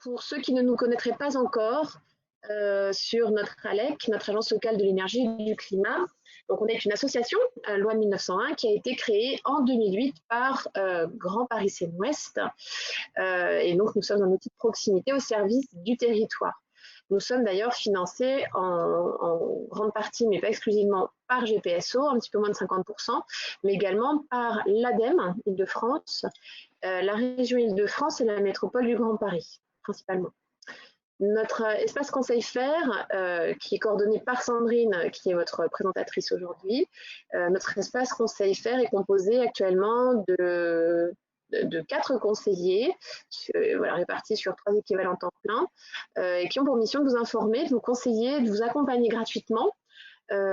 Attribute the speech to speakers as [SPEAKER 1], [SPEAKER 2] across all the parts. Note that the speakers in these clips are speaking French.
[SPEAKER 1] pour ceux qui ne nous connaîtraient pas encore, sur notre ALEC, notre Agence locale de l'énergie et du climat. Donc, on est une association, loi 1901, qui a été créée en 2008 par Grand Paris Seine-Ouest. Et donc, nous sommes un outil de proximité au service du territoire. Nous sommes d'ailleurs financés en grande partie, mais pas exclusivement, par GPSO, un petit peu moins de 50%, mais également par l'ADEME Île-de-France, la région Île-de-France et la métropole du Grand Paris, principalement. Notre espace conseil faire, qui est coordonné par Sandrine, qui est votre présentatrice aujourd'hui, notre espace conseil faire est composé actuellement de 4 conseillers, voilà, répartis sur 3 équivalents temps plein, et qui ont pour mission de vous informer, de vous conseiller, de vous accompagner gratuitement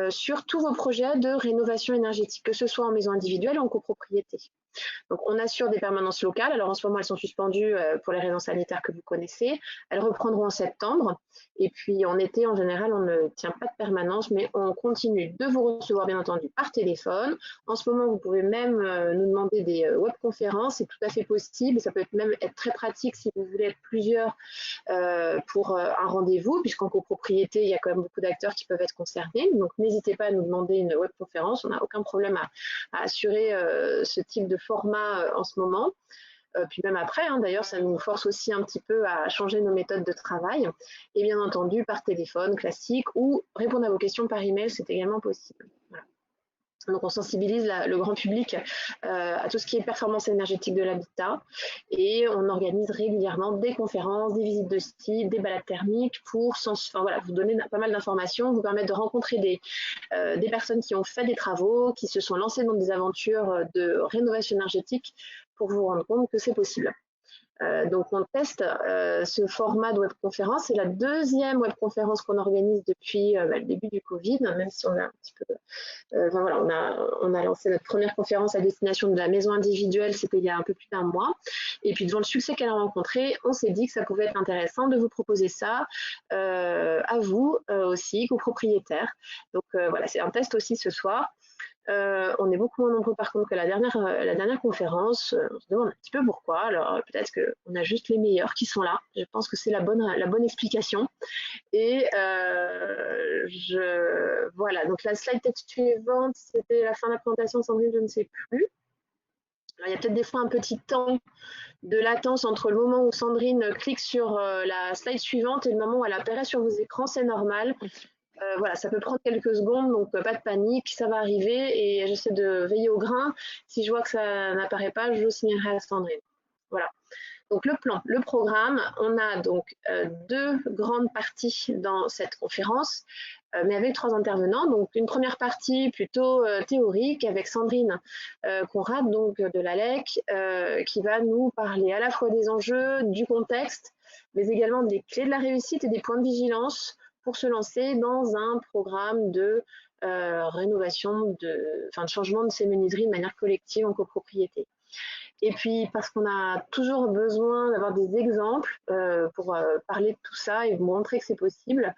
[SPEAKER 1] sur tous vos projets de rénovation énergétique, que ce soit en maison individuelle ou en copropriété. Donc, on assure des permanences locales. Alors, en ce moment, elles sont suspendues pour les raisons sanitaires que vous connaissez. Elles reprendront en septembre. Et puis, en été, en général, on ne tient pas de permanence, mais on continue de vous recevoir, bien entendu, par téléphone. En ce moment, vous pouvez même nous demander des webconférences. C'est tout à fait possible. Ça peut même être très pratique si vous voulez être plusieurs pour un rendez-vous, puisqu'en copropriété, il y a quand même beaucoup d'acteurs qui peuvent être concernés. Donc, n'hésitez pas à nous demander une webconférence. On n'a aucun problème à assurer ce type de format en ce moment. Puis même après, hein, d'ailleurs, ça nous force aussi un petit peu à changer nos méthodes de travail. Et bien entendu, par téléphone classique ou répondre à vos questions par email, c'est également possible. Voilà. Donc, on sensibilise le grand public à tout ce qui est performance énergétique de l'habitat et on organise régulièrement des conférences, des visites de site, des balades thermiques pour voilà, vous donner pas mal d'informations, vous permettre de rencontrer des personnes qui ont fait des travaux, qui se sont lancées dans des aventures de rénovation énergétique pour vous rendre compte que c'est possible. Donc, on teste ce format de webconférence. C'est la deuxième webconférence qu'on organise depuis le début du Covid, même si on a un petit peu... voilà, on a lancé notre première conférence à destination de la maison individuelle, c'était il y a un peu plus d'1 mois. Et puis, devant le succès qu'elle a rencontré, on s'est dit que ça pouvait être intéressant de vous proposer ça à vous aussi, copropriétaires. Donc, voilà, c'est un test aussi ce soir. On est beaucoup moins nombreux par contre que la dernière conférence. On se demande un petit peu pourquoi. Alors peut-être qu'on a juste les meilleurs qui sont là. Je pense que c'est la bonne explication. Et voilà, donc la slide suivante, c'était la fin de la présentation, Sandrine, je ne sais plus. Alors, il y a peut-être des fois un petit temps de latence entre le moment où Sandrine clique sur la slide suivante et le moment où elle apparaît sur vos écrans, c'est normal. Voilà, ça peut prendre quelques secondes, donc pas de panique, ça va arriver et j'essaie de veiller au grain. Si je vois que ça n'apparaît pas, je le signalerai à Sandrine. Voilà. Donc le plan, le programme, on a donc 2 grandes parties dans cette conférence, mais avec 3 intervenants. Donc une première partie plutôt théorique avec Sandrine Conrad, donc de l'ALEC, qui va nous parler à la fois des enjeux, du contexte, mais également des clés de la réussite et des points de vigilance pour se lancer dans un programme de rénovation, de changement de ces menuiseries de manière collective en copropriété. Et puis parce qu'on a toujours besoin d'avoir des exemples pour parler de tout ça et vous montrer que c'est possible,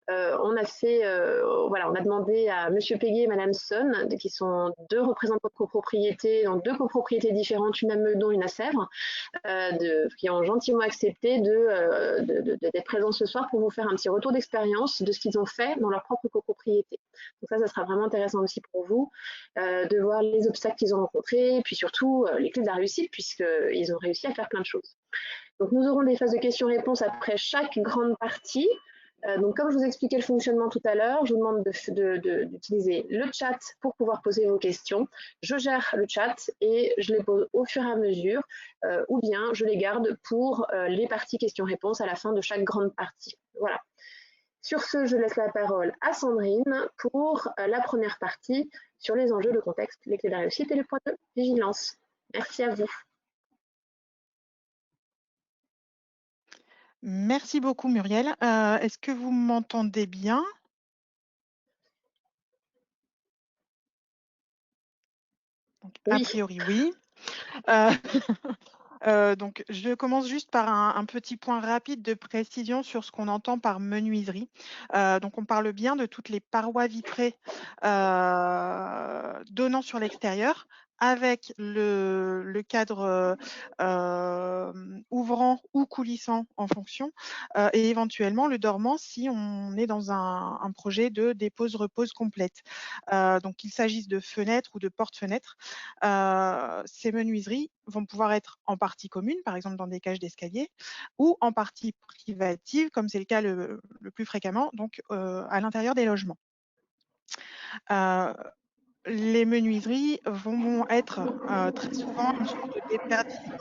[SPEAKER 1] on a demandé à Monsieur Péguet et Madame Son, qui sont 2 représentants de copropriété, dans 2 copropriétés différentes, une à Meudon, une à Sèvres, qui ont gentiment accepté d'être présents ce soir pour vous faire un petit retour d'expérience de ce qu'ils ont fait dans leur propre copropriété. Donc ça sera vraiment intéressant aussi pour vous de voir les obstacles qu'ils ont rencontrés, puis surtout les clés de la réussite, puisqu'ils ont réussi à faire plein de choses. Donc nous aurons des phases de questions-réponses après chaque grande partie. Donc, comme je vous expliquais le fonctionnement tout à l'heure, je vous demande d'utiliser le chat pour pouvoir poser vos questions. Je gère le chat et je les pose au fur et à mesure, ou bien je les garde pour les parties questions-réponses à la fin de chaque grande partie. Voilà. Sur ce, je laisse la parole à Sandrine pour la première partie sur les enjeux de contexte, les clés de la réussite et les points de vigilance. Merci à vous.
[SPEAKER 2] Merci beaucoup Muriel. Est-ce que vous m'entendez bien? Donc,
[SPEAKER 1] Oui.
[SPEAKER 2] a priori, oui. Donc, je commence juste par un petit point rapide de précision sur ce qu'on entend par menuiserie. Donc, on parle bien de toutes les parois vitrées donnant sur l'extérieur, avec le cadre ouvrant ou coulissant en fonction, et éventuellement le dormant si on est dans un projet de dépose-repose complète. Donc, qu'il s'agisse de fenêtres ou de porte-fenêtres, ces menuiseries vont pouvoir être en partie commune, par exemple dans des cages d'escalier, ou en partie privative, comme c'est le cas le plus fréquemment, donc à l'intérieur des logements. Les menuiseries vont être très souvent une source de déperdition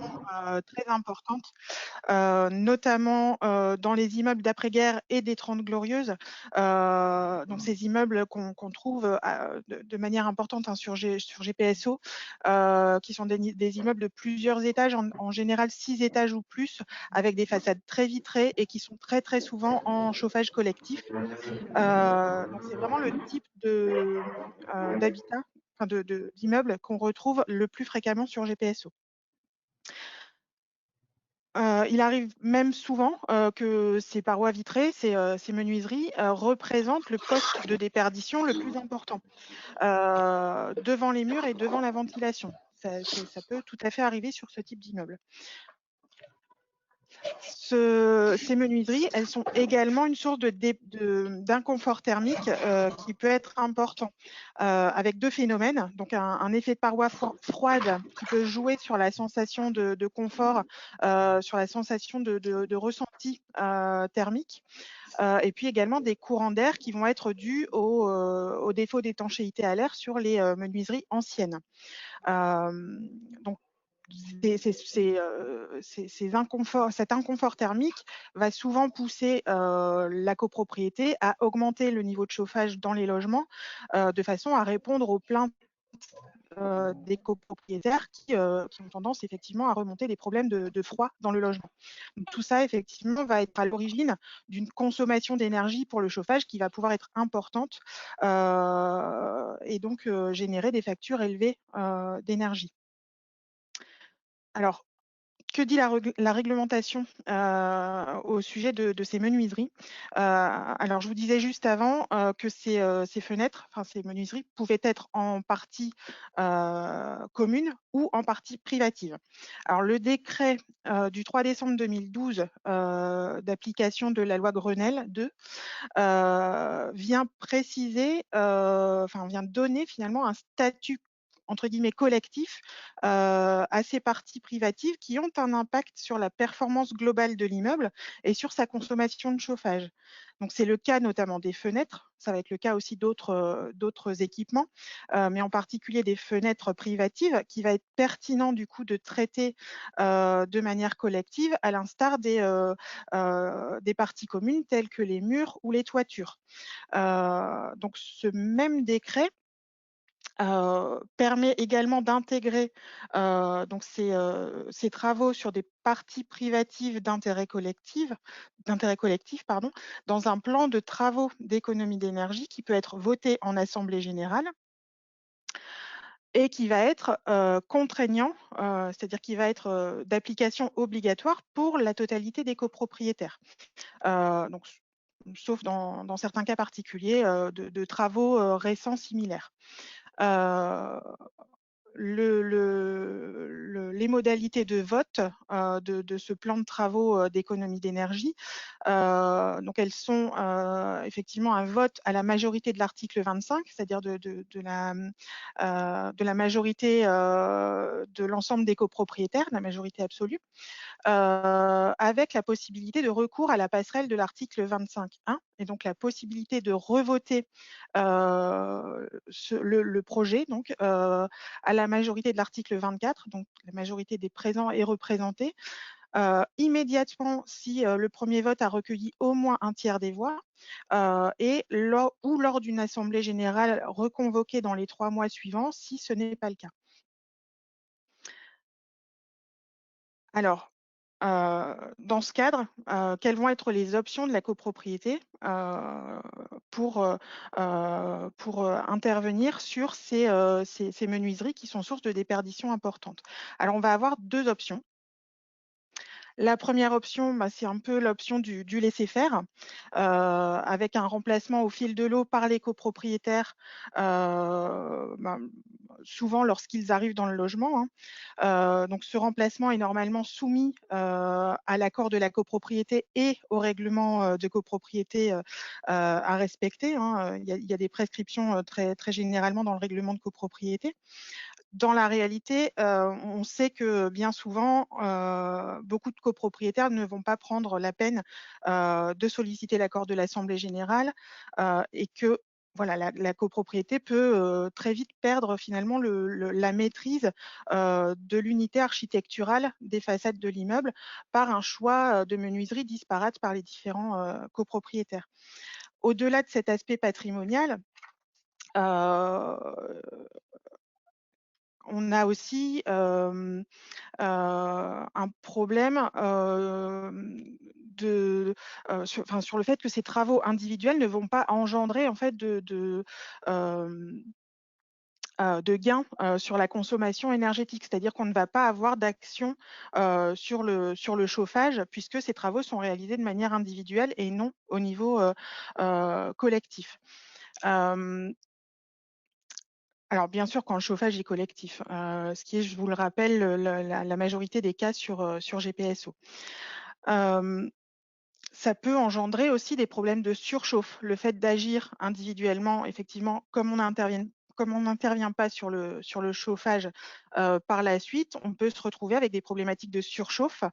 [SPEAKER 2] très importante, notamment dans les immeubles d'après-guerre et des Trente Glorieuses. Donc ces immeubles qu'on trouve de manière importante, hein, sur GPSO, qui sont des immeubles de plusieurs étages, en général 6 étages ou plus, avec des façades très vitrées et qui sont très très souvent en chauffage collectif. Donc c'est vraiment le type d'habitat, enfin d'immeuble qu'on retrouve le plus fréquemment sur GPSO. Il arrive même souvent que ces parois vitrées, ces menuiseries représentent le poste de déperdition le plus important, devant les murs et devant la ventilation. Ça peut tout à fait arriver sur ce type d'immeuble. Ces menuiseries, elles sont également une source d'inconfort thermique qui peut être important, avec deux phénomènes. Donc un effet de paroi froide qui peut jouer sur la sensation de confort, sur la sensation de ressenti thermique, et puis également des courants d'air qui vont être dus au défaut d'étanchéité à l'air sur les menuiseries anciennes. Donc cet inconfort thermique va souvent pousser la copropriété à augmenter le niveau de chauffage dans les logements, de façon à répondre aux plaintes des copropriétaires qui ont tendance effectivement à remonter des problèmes de froid dans le logement. Donc, tout ça effectivement va être à l'origine d'une consommation d'énergie pour le chauffage qui va pouvoir être importante, et donc générer des factures élevées d'énergie. Alors, que dit la réglementation au sujet de ces menuiseries? Alors, je vous disais juste avant que ces fenêtres, enfin ces menuiseries, pouvaient être en partie commune ou en partie privative. Alors, le décret du 3 décembre 2012 d'application de la loi Grenelle 2 vient préciser, vient donner finalement un statut entre guillemets collectif à ces parties privatives qui ont un impact sur la performance globale de l'immeuble et sur sa consommation de chauffage. Donc c'est le cas notamment des fenêtres, ça va être le cas aussi d'autres équipements, mais en particulier des fenêtres privatives qui va être pertinent du coup de traiter de manière collective à l'instar des parties communes telles que les murs ou les toitures. Donc ce même décret permet également d'intégrer donc ces travaux sur des parties privatives d'intérêt collectif, pardon, dans un plan de travaux d'économie d'énergie qui peut être voté en assemblée générale et qui va être contraignant, c'est-à-dire qui va être d'application obligatoire pour la totalité des copropriétaires. Donc, sauf dans certains cas particuliers de travaux récents similaires. Les modalités de vote de ce plan de travaux d'économie d'énergie, donc elles sont effectivement un vote à la majorité de l'article 25, c'est-à-dire de la majorité de l'ensemble des copropriétaires, la majorité absolue, avec la possibilité de recours à la passerelle de l'article 25.1 et donc la possibilité de revoter le projet donc, à la majorité de l'article 24, donc la majorité des présents est représentée, immédiatement si le premier vote a recueilli au moins un tiers des voix, et lors d'une assemblée générale reconvoquée dans les 3 mois suivants si ce n'est pas le cas. Alors, dans ce cadre, quelles vont être les options de la copropriété pour intervenir sur ces menuiseries qui sont source de déperdition importante? Alors, on va avoir 2 options. La première option, bah, c'est un peu l'option du laisser-faire, avec un remplacement au fil de l'eau par les copropriétaires, ben, souvent lorsqu'ils arrivent dans le logement, hein. Donc ce remplacement est normalement soumis, à l'accord de la copropriété et au règlement, de copropriété, à respecter, hein. Il y a des prescriptions, très généralement dans le règlement de copropriété. Dans la réalité, on sait que bien souvent, beaucoup de copropriétaires ne vont pas prendre la peine, de solliciter l'accord de l'assemblée générale, et que voilà, la copropriété peut, très vite perdre finalement la maîtrise, de l'unité architecturale des façades de l'immeuble par un choix, de menuiserie disparate par les différents, copropriétaires. Au-delà de cet aspect patrimonial, heu, on a aussi, un problème, sur le fait que ces travaux individuels ne vont pas engendrer en fait hem, de gains, sur la consommation énergétique. C'est-à-dire qu'on ne va pas avoir d'action, sur le chauffage puisque ces travaux sont réalisés de manière individuelle et non au niveau, collectif. Hem Alors bien sûr, quand le chauffage est collectif, ce qui est, je vous le rappelle, la majorité des cas sur GPSO. Hem, Ça peut engendrer aussi des problèmes de surchauffe. Le fait d'agir individuellement, effectivement, comme on n'intervient pas sur le chauffage, par la suite, on peut se retrouver avec des problématiques de surchauffe,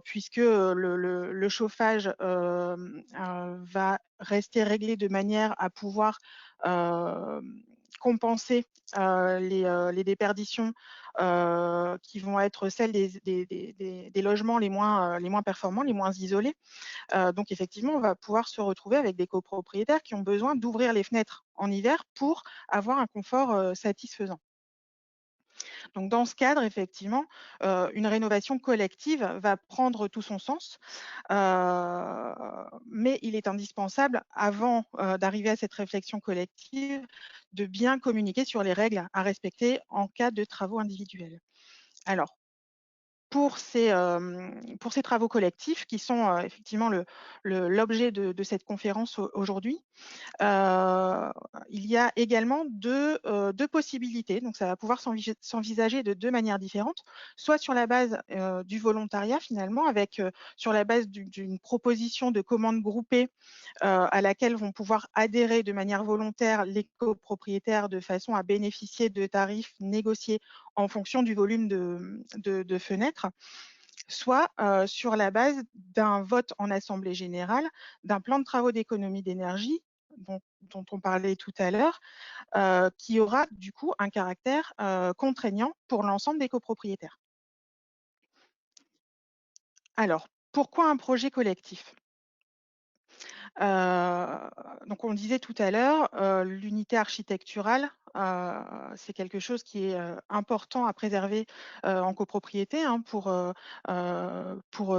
[SPEAKER 2] puisque, le chauffage, va rester réglé de manière à pouvoir, compenser, les déperditions, qui vont être celles des logements les moins performants, les moins isolés. Donc effectivement, on va pouvoir se retrouver avec des copropriétaires qui ont besoin d'ouvrir les fenêtres en hiver pour avoir un confort, satisfaisant. Donc dans ce cadre, effectivement, une rénovation collective va prendre tout son sens, mais il est indispensable avant, d'arriver à cette réflexion collective, de bien communiquer sur les règles à respecter en cas de travaux individuels. Alors pour ces travaux collectifs qui sont, effectivement l'objet de cette conférence aujourd'hui, Heu, il y a également 2 possibilités, donc ça va pouvoir s'envisager de 2 manières différentes. Soit sur la base, du volontariat finalement avec, sur la base d'une proposition de commande groupée, à laquelle vont pouvoir adhérer de manière volontaire les copropriétaires de façon à bénéficier de tarifs négociés en fonction du volume de fenêtres. Soit, sur la base d'un vote en assemblée générale, d'un plan de travaux d'économie d'énergie dont on parlait tout à l'heure, qui aura du coup un caractère, contraignant pour l'ensemble des copropriétaires. Alors, pourquoi un projet collectif? Donc on le disait tout à l'heure, l'unité architecturale, c'est quelque chose qui est, important à préserver, en copropriété, hein, pour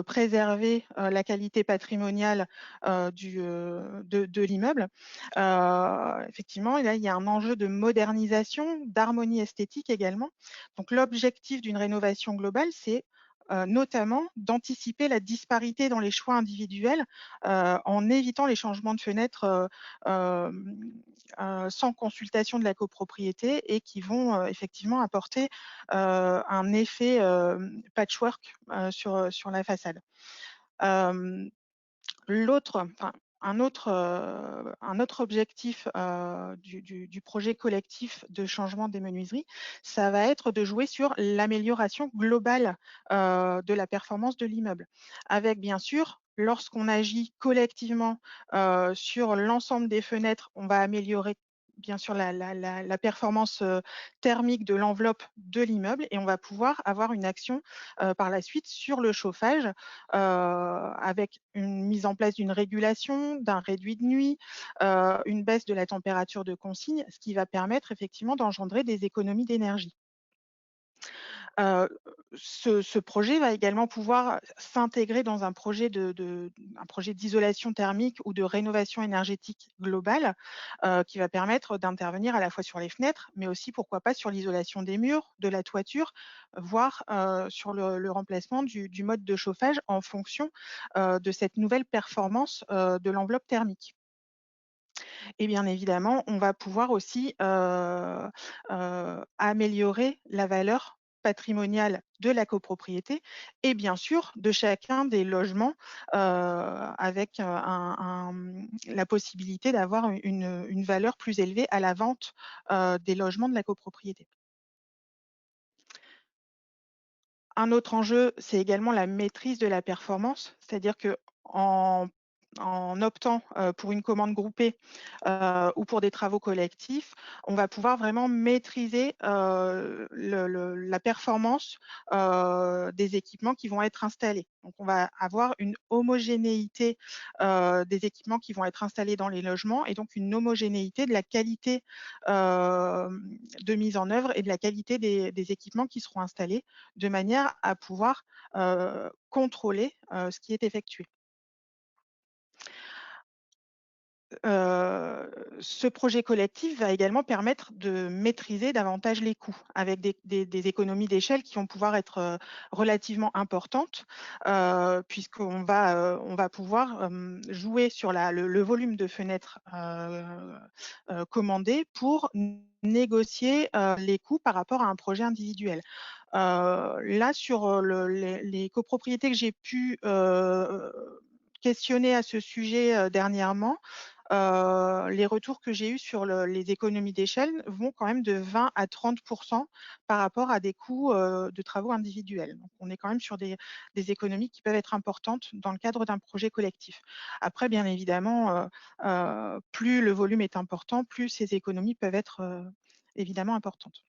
[SPEAKER 2] préserver, la qualité patrimoniale, de l'immeuble. Effectivement et là, il y a un enjeu de modernisation, d'harmonie esthétique également. Donc l'objectif d'une rénovation globale, c'est, notamment d'anticiper la disparité dans les choix individuels, en évitant les changements de fenêtres, sans consultation de la copropriété et qui vont, effectivement apporter, un effet, patchwork, sur la façade. Hem L'autre, enfin, un autre objectif, du projet collectif de changement des menuiseries, ça va être de jouer sur l'amélioration globale, de la performance de l'immeuble. Avec bien sûr, lorsqu'on agit collectivement, sur l'ensemble des fenêtres, on va améliorer bien sûr la performance, thermique de l'enveloppe de l'immeuble et on va pouvoir avoir une action, par la suite sur le chauffage, avec une mise en place d'une régulation, d'un réduit de nuit, une baisse de la température de consigne, ce qui va permettre effectivement d'engendrer des économies d'énergie. Heu, ce projet va également pouvoir s'intégrer dans un projet d'isolation thermique ou de rénovation énergétique globale, qui va permettre d'intervenir à la fois sur les fenêtres, mais aussi pourquoi pas sur l'isolation des murs, de la toiture, voire, sur le remplacement du mode de chauffage en fonction, de cette nouvelle performance, de l'enveloppe thermique. Et bien évidemment, on va pouvoir aussi, améliorer la valeur patrimoniale de la copropriété et bien sûr de chacun des logements, avec, la possibilité d'avoir une valeur plus élevée à la vente, des logements de la copropriété. Un autre enjeu, c'est également la maîtrise de la performance, c'est-à-dire qu'en en optant, pour une commande groupée, ou pour des travaux collectifs, on va pouvoir vraiment maîtriser, la performance, des équipements qui vont être installés. Donc on va avoir une homogénéité, des équipements qui vont être installés dans les logements et donc une homogénéité de la qualité, de mise en œuvre et de la qualité des équipements qui seront installés, de manière à pouvoir, contrôler, ce qui est effectué. Heu, Ce projet collectif va également permettre de maîtriser davantage les coûts avec des économies d'échelle qui vont pouvoir être, relativement importantes, on va pouvoir, jouer sur le volume de fenêtres, commandées pour négocier, les coûts par rapport à un projet individuel. Là sur, les copropriétés que j'ai pu, questionner à ce sujet, dernièrement, les retours que j'ai eus sur les économies d'échelle vont quand même de 20 à 30 par rapport à des coûts, de travaux individuels. Donc on est quand même sur des économies qui peuvent être importantes dans le cadre d'un projet collectif. Après bien évidemment, plus le volume est important, plus ces économies peuvent être, évidemment importantes.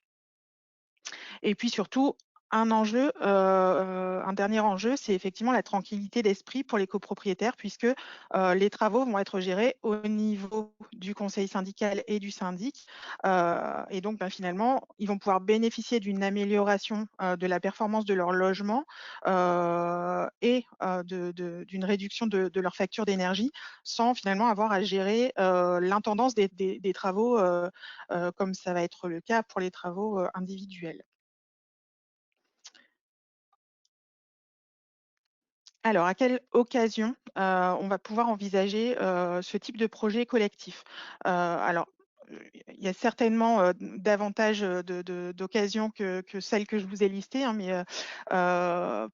[SPEAKER 2] Et puis surtout, un dernier enjeu, c'est effectivement la tranquillité d'esprit pour les copropriétaires puisque, les travaux vont être gérés au niveau du conseil syndical et du syndic, et donc, ben, finalement, ils vont pouvoir bénéficier d'une amélioration, de la performance de leur logement, et d'une réduction de leur facture d'énergie sans finalement avoir à gérer, l'intendance des travaux, comme ça va être le cas pour les travaux, individuels. Alors, à quelle occasion, on va pouvoir envisager, ce type de projet collectif? Il y a certainement, davantage, d'occasions que celles que je vous ai listées, hein, mais, en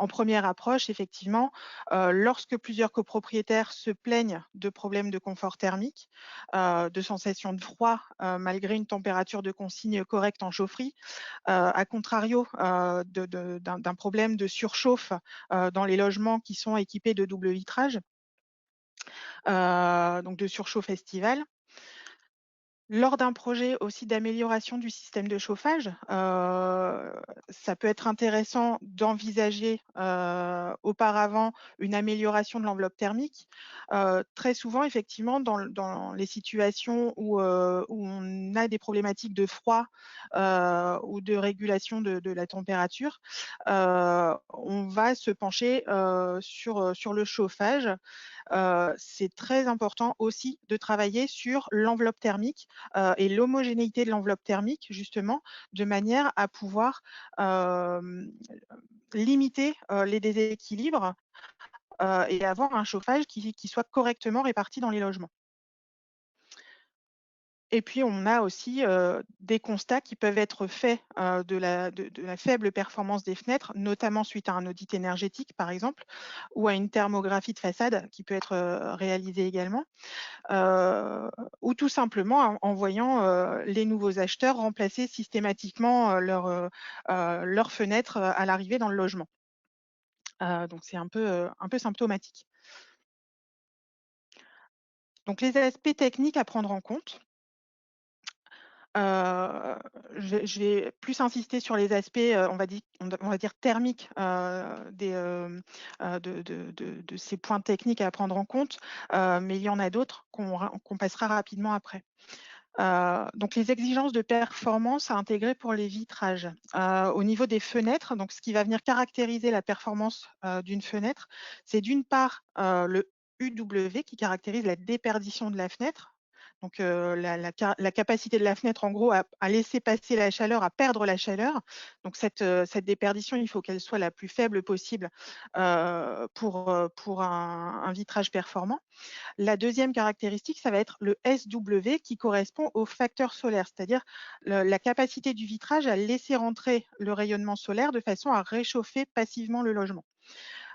[SPEAKER 2] première approche, effectivement, lorsque plusieurs copropriétaires se plaignent de problèmes de confort thermique, de sensations de froid, malgré une température de consigne correcte en chaufferie, à contrario, d'un problème de surchauffe, dans les logements qui sont équipés de double vitrage, donc de surchauffe estivale. Lors d'un projet aussi d'amélioration du système de chauffage, ça peut être intéressant d'envisager, auparavant une amélioration de l'enveloppe thermique. Très souvent effectivement dans les situations où on a des problématiques de froid, ou de régulation de la température, on va se pencher, sur le chauffage. C'est très important aussi de travailler sur l'enveloppe thermique, et l'homogénéité de l'enveloppe thermique justement, de manière à pouvoir, hem, limiter, les déséquilibres, et avoir un chauffage qui soit correctement réparti dans les logements. Et puis on a aussi, des constats qui peuvent être faits, de la faible performance des fenêtres, notamment suite à un audit énergétique par exemple, ou à une thermographie de façade qui peut être, réalisée également, heu, ou tout simplement en voyant, les nouveaux acheteurs remplacer systématiquement, leurs fenêtres, à l'arrivée dans le logement. Donc c'est un peu symptomatique. Donc les aspects techniques à prendre en compte. Heu, je vais plus insister sur les aspects, on va dire thermiques, de ces points techniques à prendre en compte, mais il y en a d'autres qu'on passera rapidement après. Donc les exigences de performance à intégrer pour les vitrages. Au niveau des fenêtres, donc ce qui va venir caractériser la performance d'une fenêtre, c'est d'une part le UW qui caractérise la déperdition de la fenêtre. Donc la capacité de la fenêtre, en gros, à laisser passer la chaleur, à perdre la chaleur. Donc cette déperdition, il faut qu'elle soit la plus faible possible pour un vitrage performant. La deuxième caractéristique, ça va être le SW qui correspond au facteur solaire, c'est-à-dire la capacité du vitrage à laisser rentrer le rayonnement solaire de façon à réchauffer passivement le logement.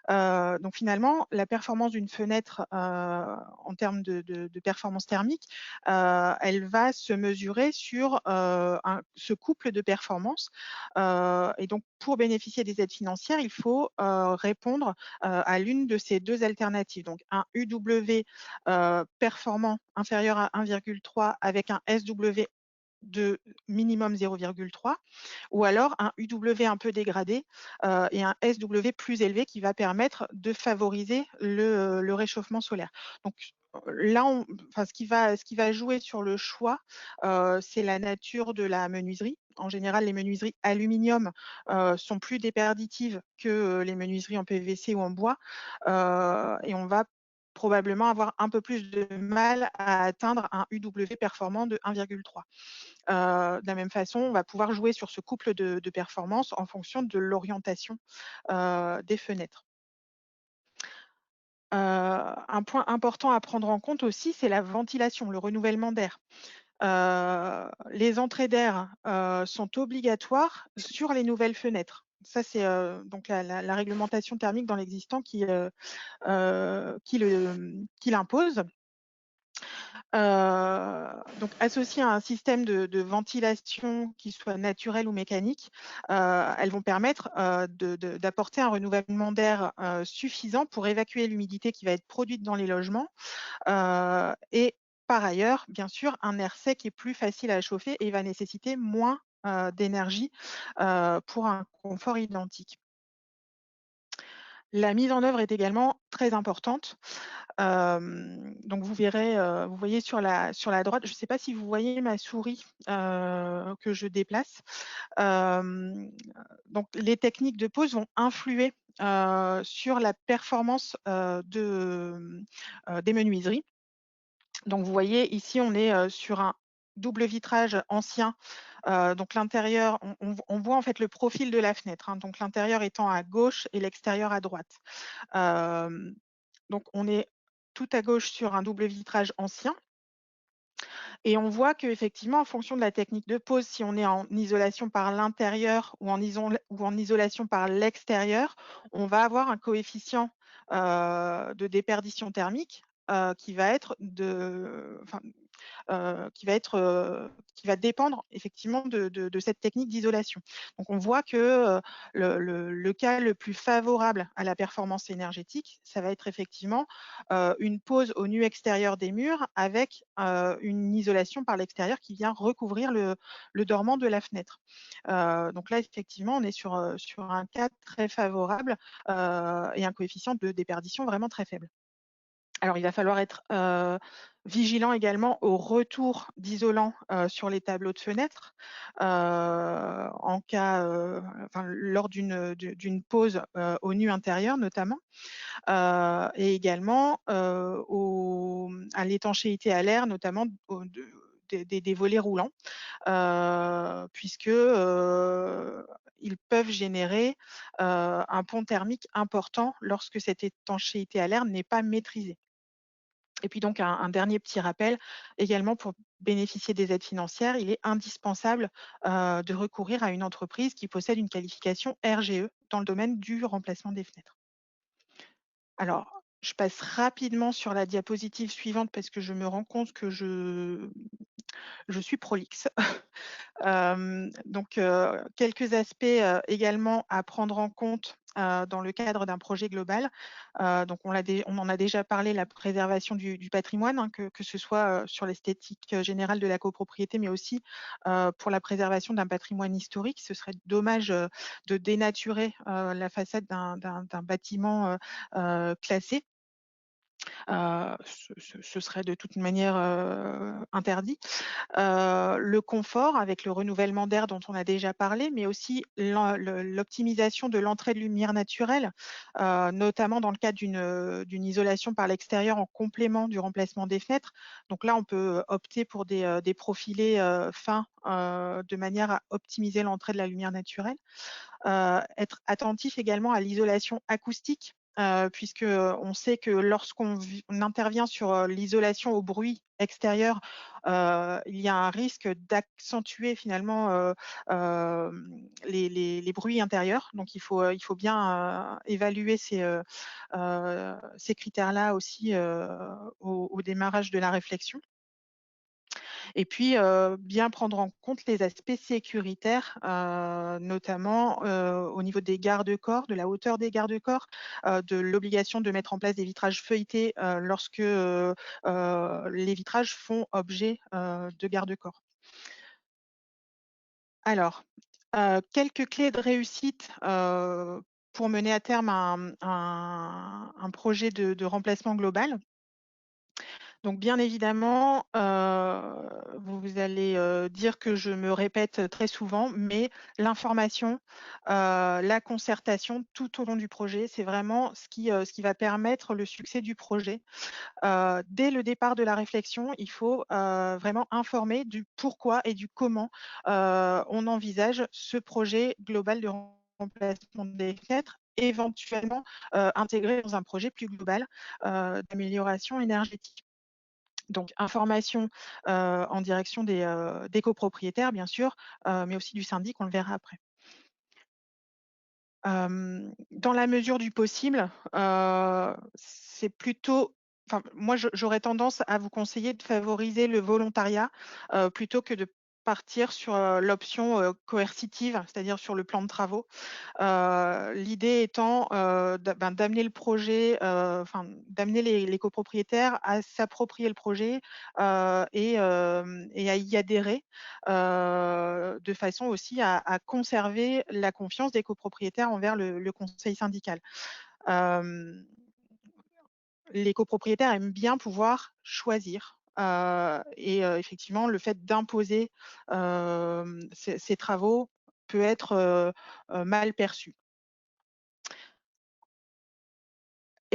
[SPEAKER 2] Donc finalement, la performance d'une fenêtre en termes de performance thermique, elle va se mesurer sur ce couple de performances. Et donc, pour bénéficier des aides financières, il faut répondre à l'une de ces deux alternatives. Donc, un UW performant inférieur à 1,3 avec un SW de minimum 0,3 ou alors un UW un peu dégradé et un SW plus élevé qui va permettre de favoriser le réchauffement solaire. Donc là, ce qui va jouer sur le choix, c'est la nature de la menuiserie. En général, les menuiseries aluminium sont plus déperditives que les menuiseries en PVC ou en bois et on va probablement avoir un peu plus de mal à atteindre un UW performant de 1,3. De la même façon, on va pouvoir jouer sur ce couple de performances en fonction de l'orientation des fenêtres. Un point important à prendre en compte aussi, c'est la ventilation, le renouvellement d'air. Les entrées d'air sont obligatoires sur les nouvelles fenêtres. Ça, c'est donc la réglementation thermique dans l'existant qui l'impose. Donc associées à un système de ventilation qui soit naturel ou mécanique, elles vont permettre d'apporter un renouvellement d'air suffisant pour évacuer l'humidité qui va être produite dans les logements et par ailleurs, bien sûr, un air sec est plus facile à chauffer et va nécessiter moins d'énergie pour un confort identique. La mise en œuvre est également très importante. Donc vous verrez, vous voyez sur la droite, je ne sais pas si vous voyez ma souris que je déplace. Donc les techniques de pose vont influer sur la performance des menuiseries. Donc vous voyez ici, on est sur un double vitrage ancien. Donc l'intérieur, on voit en fait le profil de la fenêtre, hein, donc l'intérieur étant à gauche et l'extérieur à droite. Donc on est tout à gauche sur un double vitrage ancien et on voit qu'effectivement, en fonction de la technique de pose, si on est en isolation par l'intérieur ou en isolation par l'extérieur, on va avoir un coefficient de déperdition thermique qui va être qui va dépendre effectivement de cette technique d'isolation. Donc on voit que le cas le plus favorable à la performance énergétique, ça va être effectivement une pose au nu extérieur des murs avec une isolation par l'extérieur qui vient recouvrir le dormant de la fenêtre. Donc là, effectivement, on est sur un cas très favorable et un coefficient de déperdition vraiment très faible. Alors, il va falloir être vigilant également au retour d'isolant sur les tableaux de fenêtres en cas, lors d'une pose au nu intérieur notamment, et également à l'étanchéité à l'air, notamment des volets roulants, puisque ils peuvent générer un pont thermique important lorsque cette étanchéité à l'air n'est pas maîtrisée. Et puis donc un dernier petit rappel, également pour bénéficier des aides financières, il est indispensable de recourir à une entreprise qui possède une qualification RGE dans le domaine du remplacement des fenêtres. Alors, je passe rapidement sur la diapositive suivante parce que je me rends compte que je suis prolixe. Donc, quelques aspects également à prendre en compte dans le cadre d'un projet global. Donc, on en a déjà parlé, la préservation du patrimoine, hein, que ce soit sur l'esthétique générale de la copropriété, mais aussi pour la préservation d'un patrimoine historique. Ce serait dommage de dénaturer la façade d'un bâtiment classé. Ce serait de toute manière interdit. Le confort avec le renouvellement d'air dont on a déjà parlé, mais aussi l'optimisation de l'entrée de lumière naturelle, notamment dans le cadre d'une isolation par l'extérieur en complément du remplacement des fenêtres. Donc là, on peut opter pour des profilés fins de manière à optimiser l'entrée de la lumière naturelle. Être attentif également à l'isolation acoustique, puisque, on sait que lorsqu'on on intervient sur, l'isolation au bruit extérieur, il y a un risque d'accentuer finalement, les bruits intérieurs. Donc il faut bien, évaluer ces critères-là aussi, au démarrage de la réflexion. Et puis, bien prendre en compte les aspects sécuritaires, notamment, au niveau des garde-corps, de la hauteur des garde-corps, de l'obligation de mettre en place des vitrages feuilletés, lorsque, les vitrages font objet, de garde-corps. Alors, quelques clés de réussite, pour mener à terme un projet de remplacement global. Donc bien évidemment, vous allez, dire que je me répète très souvent, mais l'information, la concertation tout au long du projet, c'est vraiment ce qui va permettre le succès du projet. Dès le départ de la réflexion, il faut, vraiment informer du pourquoi et du comment, on envisage ce projet global de remplacement des fenêtres, éventuellement, intégré dans un projet plus global, d'amélioration énergétique. Donc information, en direction des copropriétaires bien sûr, mais aussi du syndic, on le verra après. Dans la mesure du possible, c'est plutôt moi j'aurais tendance à vous conseiller de favoriser le volontariat, plutôt que de partir sur, l'option, coercitive, c'est-à-dire sur le plan de travaux. L'idée étant, d'amener le projet, d'amener les copropriétaires à s'approprier le projet, et à y adhérer, de façon aussi à conserver la confiance des copropriétaires envers le conseil syndical. Hem, les copropriétaires aiment bien pouvoir choisir, effectivement le fait d'imposer, ces travaux peut être, mal perçu.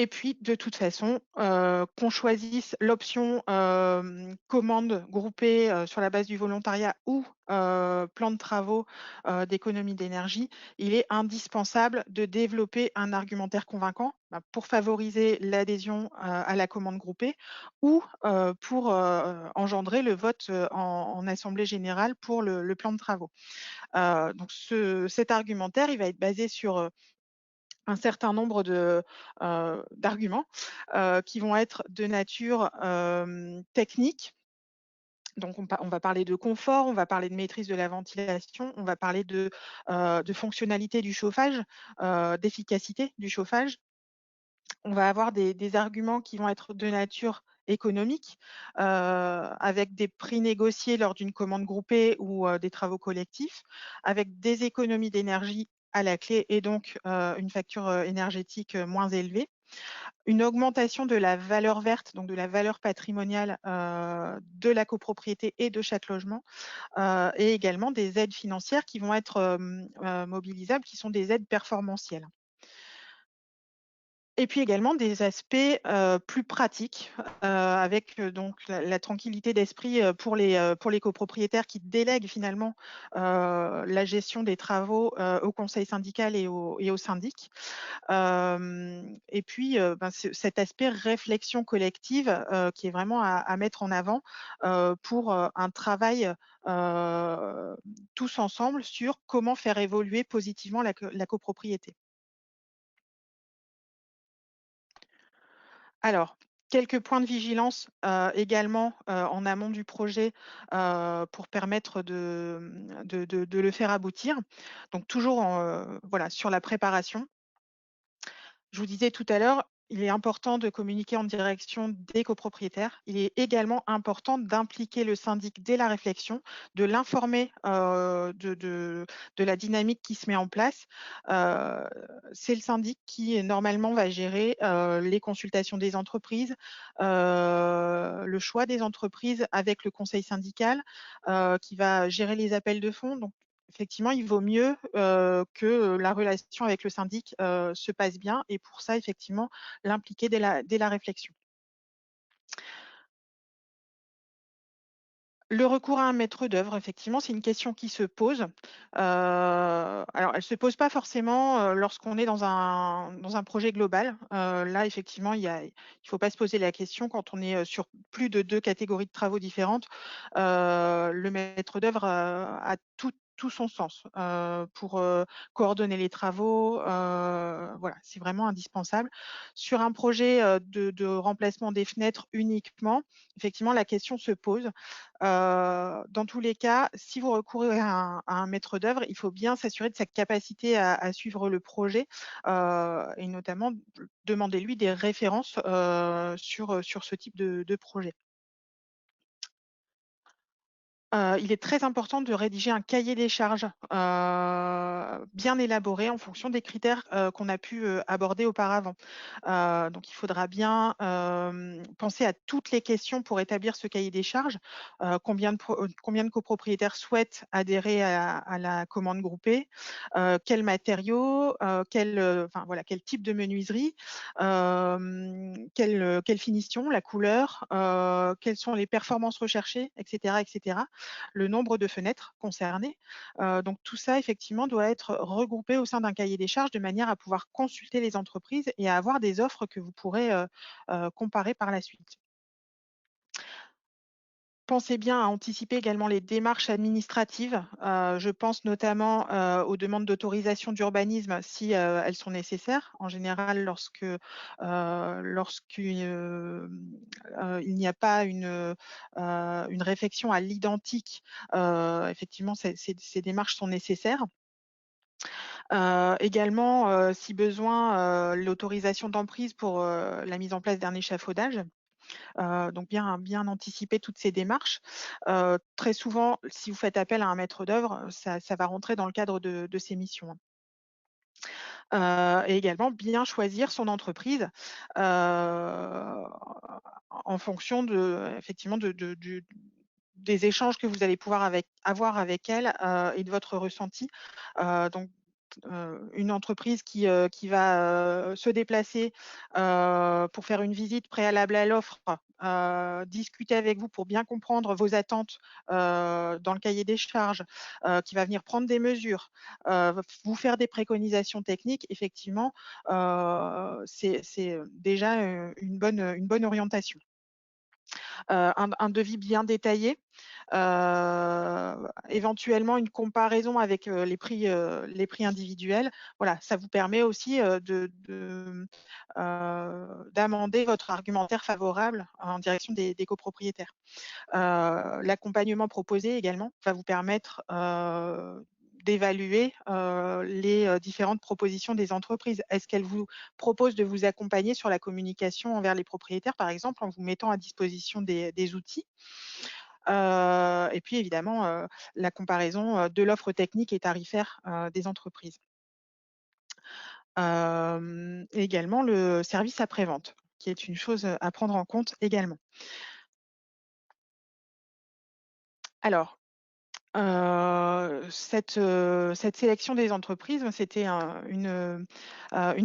[SPEAKER 2] Et puis, de toute façon, qu'on choisisse l'option, commande groupée, sur la base du volontariat ou, plan de travaux, d'économie d'énergie, il est indispensable de développer un argumentaire convaincant, pour favoriser l'adhésion, à la commande groupée ou, pour, engendrer le vote, en assemblée générale pour le plan de travaux. Donc cet argumentaire, il va être basé sur, un certain nombre d'arguments, qui vont être de nature, technique. Donc on va parler de confort, on va parler de maîtrise de la ventilation, on va parler de fonctionnalité du chauffage, d'efficacité du chauffage. On va avoir des arguments qui vont être de nature économique, avec des prix négociés lors d'une commande groupée ou, des travaux collectifs, avec des économies d'énergie à la clé et donc, une facture, énergétique, moins élevée. Une augmentation de la valeur verte, donc de la valeur patrimoniale, de la copropriété et de chaque logement, et également des aides financières qui vont être, mobilisables, qui sont des aides performantielles. Et puis également des aspects, plus pratiques, avec, donc la tranquillité d'esprit, pour les copropriétaires qui délèguent finalement, la gestion des travaux, au conseil syndical et au syndic. Et puis, cet aspect réflexion collective, qui est vraiment à mettre en avant, pour, un travail, tous ensemble sur comment faire évoluer positivement la copropriété. Alors, quelques points de vigilance, également, en amont du projet, pour permettre de le faire aboutir. Donc toujours voilà, sur la préparation. Je vous disais tout à l'heure, il est important de communiquer en direction des copropriétaires. Il est également important d'impliquer le syndic dès la réflexion, de l'informer de la dynamique qui se met en place. C'est le syndic qui, normalement, va gérer les consultations des entreprises, le choix des entreprises avec le conseil syndical, qui va gérer les appels de fonds. Donc, effectivement, il vaut mieux que la relation avec le syndic se passe bien, et pour ça, effectivement, l'impliquer dès la réflexion. Le recours à un maître d'œuvre, effectivement, c'est une question qui se pose. Alors, elle se pose pas forcément lorsqu'on est dans un projet global. Là, effectivement, il faut pas se poser la question quand on est sur plus de 2 catégories de travaux différentes. Le maître d'œuvre a tout son sens pour coordonner les travaux. Voilà, c'est vraiment indispensable. Sur un projet de remplacement des fenêtres uniquement, effectivement, la question se pose. Dans tous les cas, si vous recourez à un maître d'œuvre, il faut bien s'assurer de sa capacité à suivre le projet et notamment demandez-lui des références sur ce type de projet. Il est très important de rédiger un cahier des charges bien élaboré en fonction des critères qu'on a pu aborder auparavant. Donc il faudra bien penser à toutes les questions pour établir ce cahier des charges. Combien de copropriétaires souhaitent adhérer à la commande groupée, quels matériaux, enfin, voilà, quel type de menuiserie, quelle finition, la couleur, quelles sont les performances recherchées, etc., etc., le nombre de fenêtres concernées. Donc tout ça, effectivement, doit être regroupé au sein d'un cahier des charges de manière à pouvoir consulter les entreprises et à avoir des offres que vous pourrez comparer par la suite. Pensez bien à anticiper également les démarches administratives. Je pense notamment aux demandes d'autorisation d'urbanisme si elles sont nécessaires. En général, lorsqu'il n'y a pas une réflexion à l'identique, effectivement, ces démarches sont nécessaires. Également, si besoin, l'autorisation d'emprise pour la mise en place d'un échafaudage. Donc bien anticiper toutes ces démarches. Très souvent, si vous faites appel à un maître d'œuvre, ça va rentrer dans le cadre de ces missions, hein. Et également bien choisir son entreprise, en fonction effectivement des échanges que vous allez pouvoir avoir avec elle, et de votre ressenti. Donc une entreprise qui va se déplacer pour faire une visite préalable à l'offre, discuter avec vous pour bien comprendre vos attentes dans le cahier des charges, qui va venir prendre des mesures, vous faire des préconisations techniques, effectivement, c'est déjà une bonne orientation. Un devis bien détaillé, éventuellement une comparaison avec les prix individuels. Voilà, ça vous permet aussi d'amender votre argumentaire favorable en direction des copropriétaires. L'accompagnement proposé également va vous permettre d'évaluer les différentes propositions des entreprises. Est-ce qu'elles vous proposent de vous accompagner sur la communication envers les propriétaires, par exemple, en vous mettant à disposition des outils? Et puis évidemment, la comparaison de l'offre technique et tarifaire des entreprises. Et également le service après-vente, qui est une chose à prendre en compte également. Alors, cette sélection des entreprises, c'était une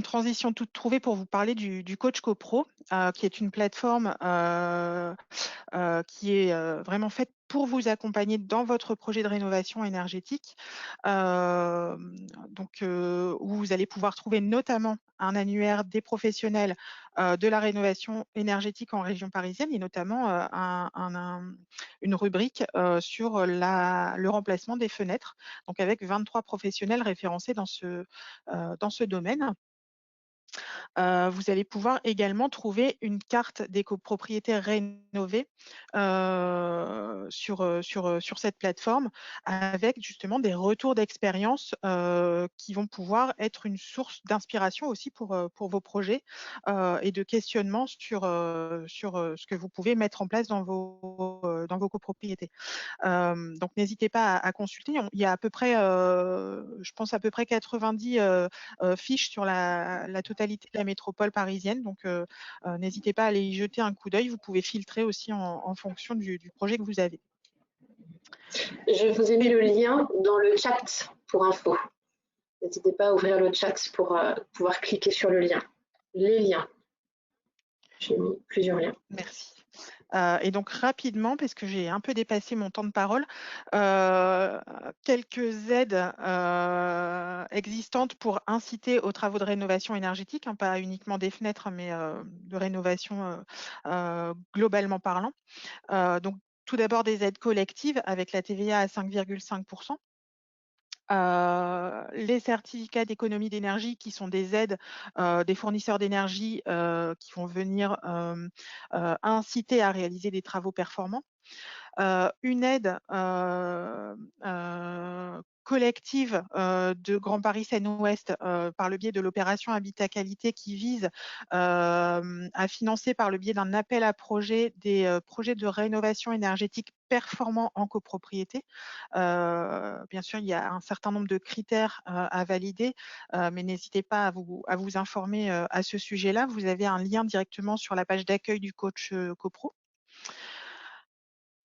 [SPEAKER 2] transition toute trouvée pour vous parler du coach copro, qui est une plateforme qui est vraiment faite pour vous accompagner dans votre projet de rénovation énergétique. Donc, où vous allez pouvoir trouver notamment un annuaire des professionnels de la rénovation énergétique en région parisienne, et notamment une rubrique sur le remplacement des fenêtres, donc avec 23 professionnels référencés dans ce domaine. Vous allez pouvoir également trouver une carte des copropriétés rénovées sur cette plateforme avec justement des retours d'expérience qui vont pouvoir être une source d'inspiration aussi pour vos projets et de questionnement sur ce que vous pouvez mettre en place dans vos copropriétés. Donc n'hésitez pas à consulter. Il y a à peu près, je pense à peu près 90 fiches sur la totalité de la métropole parisienne. Donc n'hésitez pas à aller y jeter un coup d'œil. Vous pouvez filtrer aussi en fonction du projet que vous avez.
[SPEAKER 1] Je vous ai mis le lien dans le chat pour info. N'hésitez pas à ouvrir le chat pour pouvoir cliquer sur le lien. Les liens. J'ai mis plusieurs liens.
[SPEAKER 2] Merci. Et donc rapidement, parce que j'ai un peu dépassé mon temps de parole, quelques aides existantes pour inciter aux travaux de rénovation énergétique, hein, pas uniquement des fenêtres, mais de rénovation globalement parlant. Donc tout d'abord des aides collectives avec la TVA à 5,5%. Les certificats d'économie d'énergie qui sont des aides des fournisseurs d'énergie qui vont venir inciter à réaliser des travaux performants. Une aide collective de Grand Paris Seine-Ouest par le biais de l'opération Habitat Qualité qui vise à financer par le biais d'un appel à projets des projets de rénovation énergétique performants en copropriété. Bien sûr, il y a un certain nombre de critères à valider, mais n'hésitez pas à vous informer à ce sujet-là. Vous avez un lien directement sur la page d'accueil du coach copro.